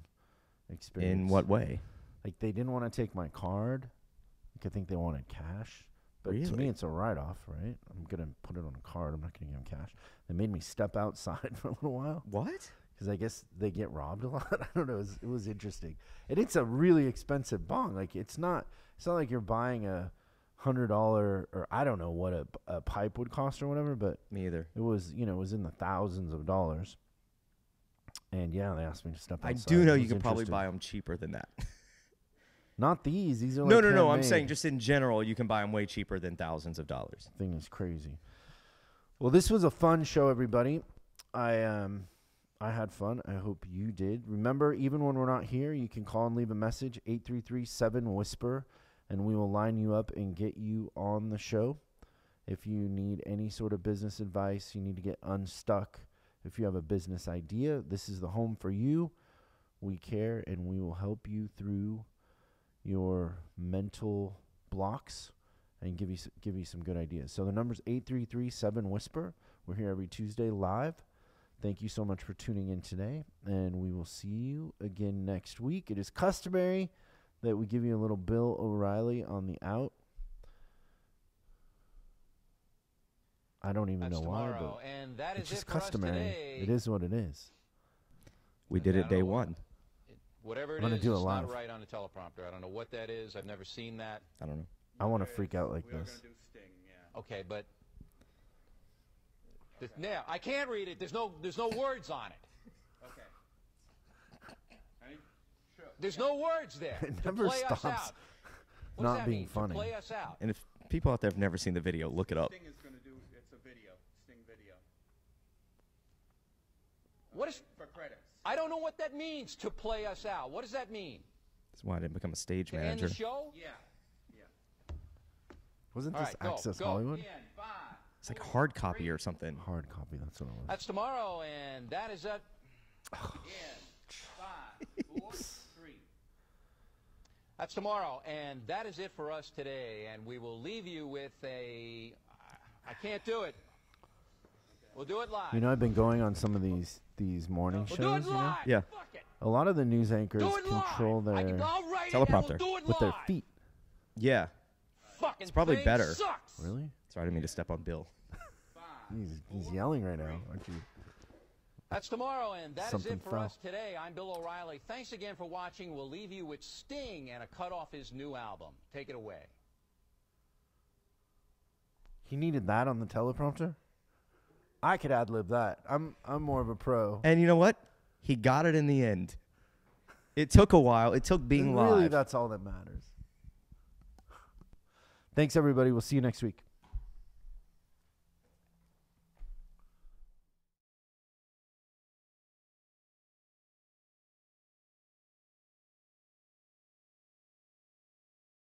experience. In what way? Like, they didn't want to take my card. Like, I think they wanted cash. But to me, it's a write-off, right? I'm going to put it on a card. I'm not going to give them cash. They made me step outside for a little while. What? Because I guess they get robbed a lot. I don't know. It was interesting. And it's a really expensive bong. Like, it's not like you're buying a $100 or I don't know what a pipe would cost or whatever, but me either. It was, it was in the thousands of dollars. And yeah, they asked me to step outside. I do know you can probably buy them cheaper than that. Not these. These are like no. I'm saying just in general, you can buy them way cheaper than thousands of dollars. Thing is crazy. Well, this was a fun show, everybody. I had fun. I hope you did. Remember, even when we're not here, you can call and leave a message, 833-7-WHISPER, and we will line you up and get you on the show. If you need any sort of business advice, you need to get unstuck. If you have a business idea, this is the home for you. We care, and we will help you through your mental blocks and give you some good ideas. So the number's 833-7-WHISPER. We're here every Tuesday live. Thank you so much for tuning in today, and we will see you again next week. It is customary that we give you a little Bill O'Reilly on the out. I don't even know why, but and that it's is just it for customary. us today. It is what it is. We did it day one. Whatever I'm it gonna is, do it it's live. not right on the teleprompter. I don't know what that is. I've never seen that. I don't know. I want to freak out like this. Okay, but now I can't read it. There's no words on it. Okay. There's no words there. It to never play us stops out. What not does that being mean? funny. To play us out. And if people out there have never seen the video, look it up. Sting is going to do, it's a video. Sting video. What is For credits. I don't know what that means, to play us out. What does that mean? That's why I didn't become a stage To end manager. the show? Yeah. Wasn't All this right, go, Access go. Hollywood? It's like hard copy or something. Hard copy, that's what it was. That's tomorrow, and that is it. That's tomorrow, and that is it for us today. And we will leave you with I can't do it. We'll do it live. I've been going on some of these morning We'll shows. do it live. Yeah. Fuck it. A lot of the news anchors Do it control live. their I'll write teleprompter it and we'll do it with their live. feet. Yeah. Fucking It's probably thing better. Sucks. Really? Sorry, I didn't mean to step on Bill. He's yelling right now, aren't you? That's tomorrow, and that is Something it for fell. us today. I'm Bill O'Reilly. Thanks again for watching. We'll leave you with Sting and a cut off his new album. Take it away. He needed that on the teleprompter? I could ad-lib that. I'm more of a pro. And you know what? He got it in the end. It took a while. It took being And live. really, that's all that matters. Thanks, everybody. We'll see you next week.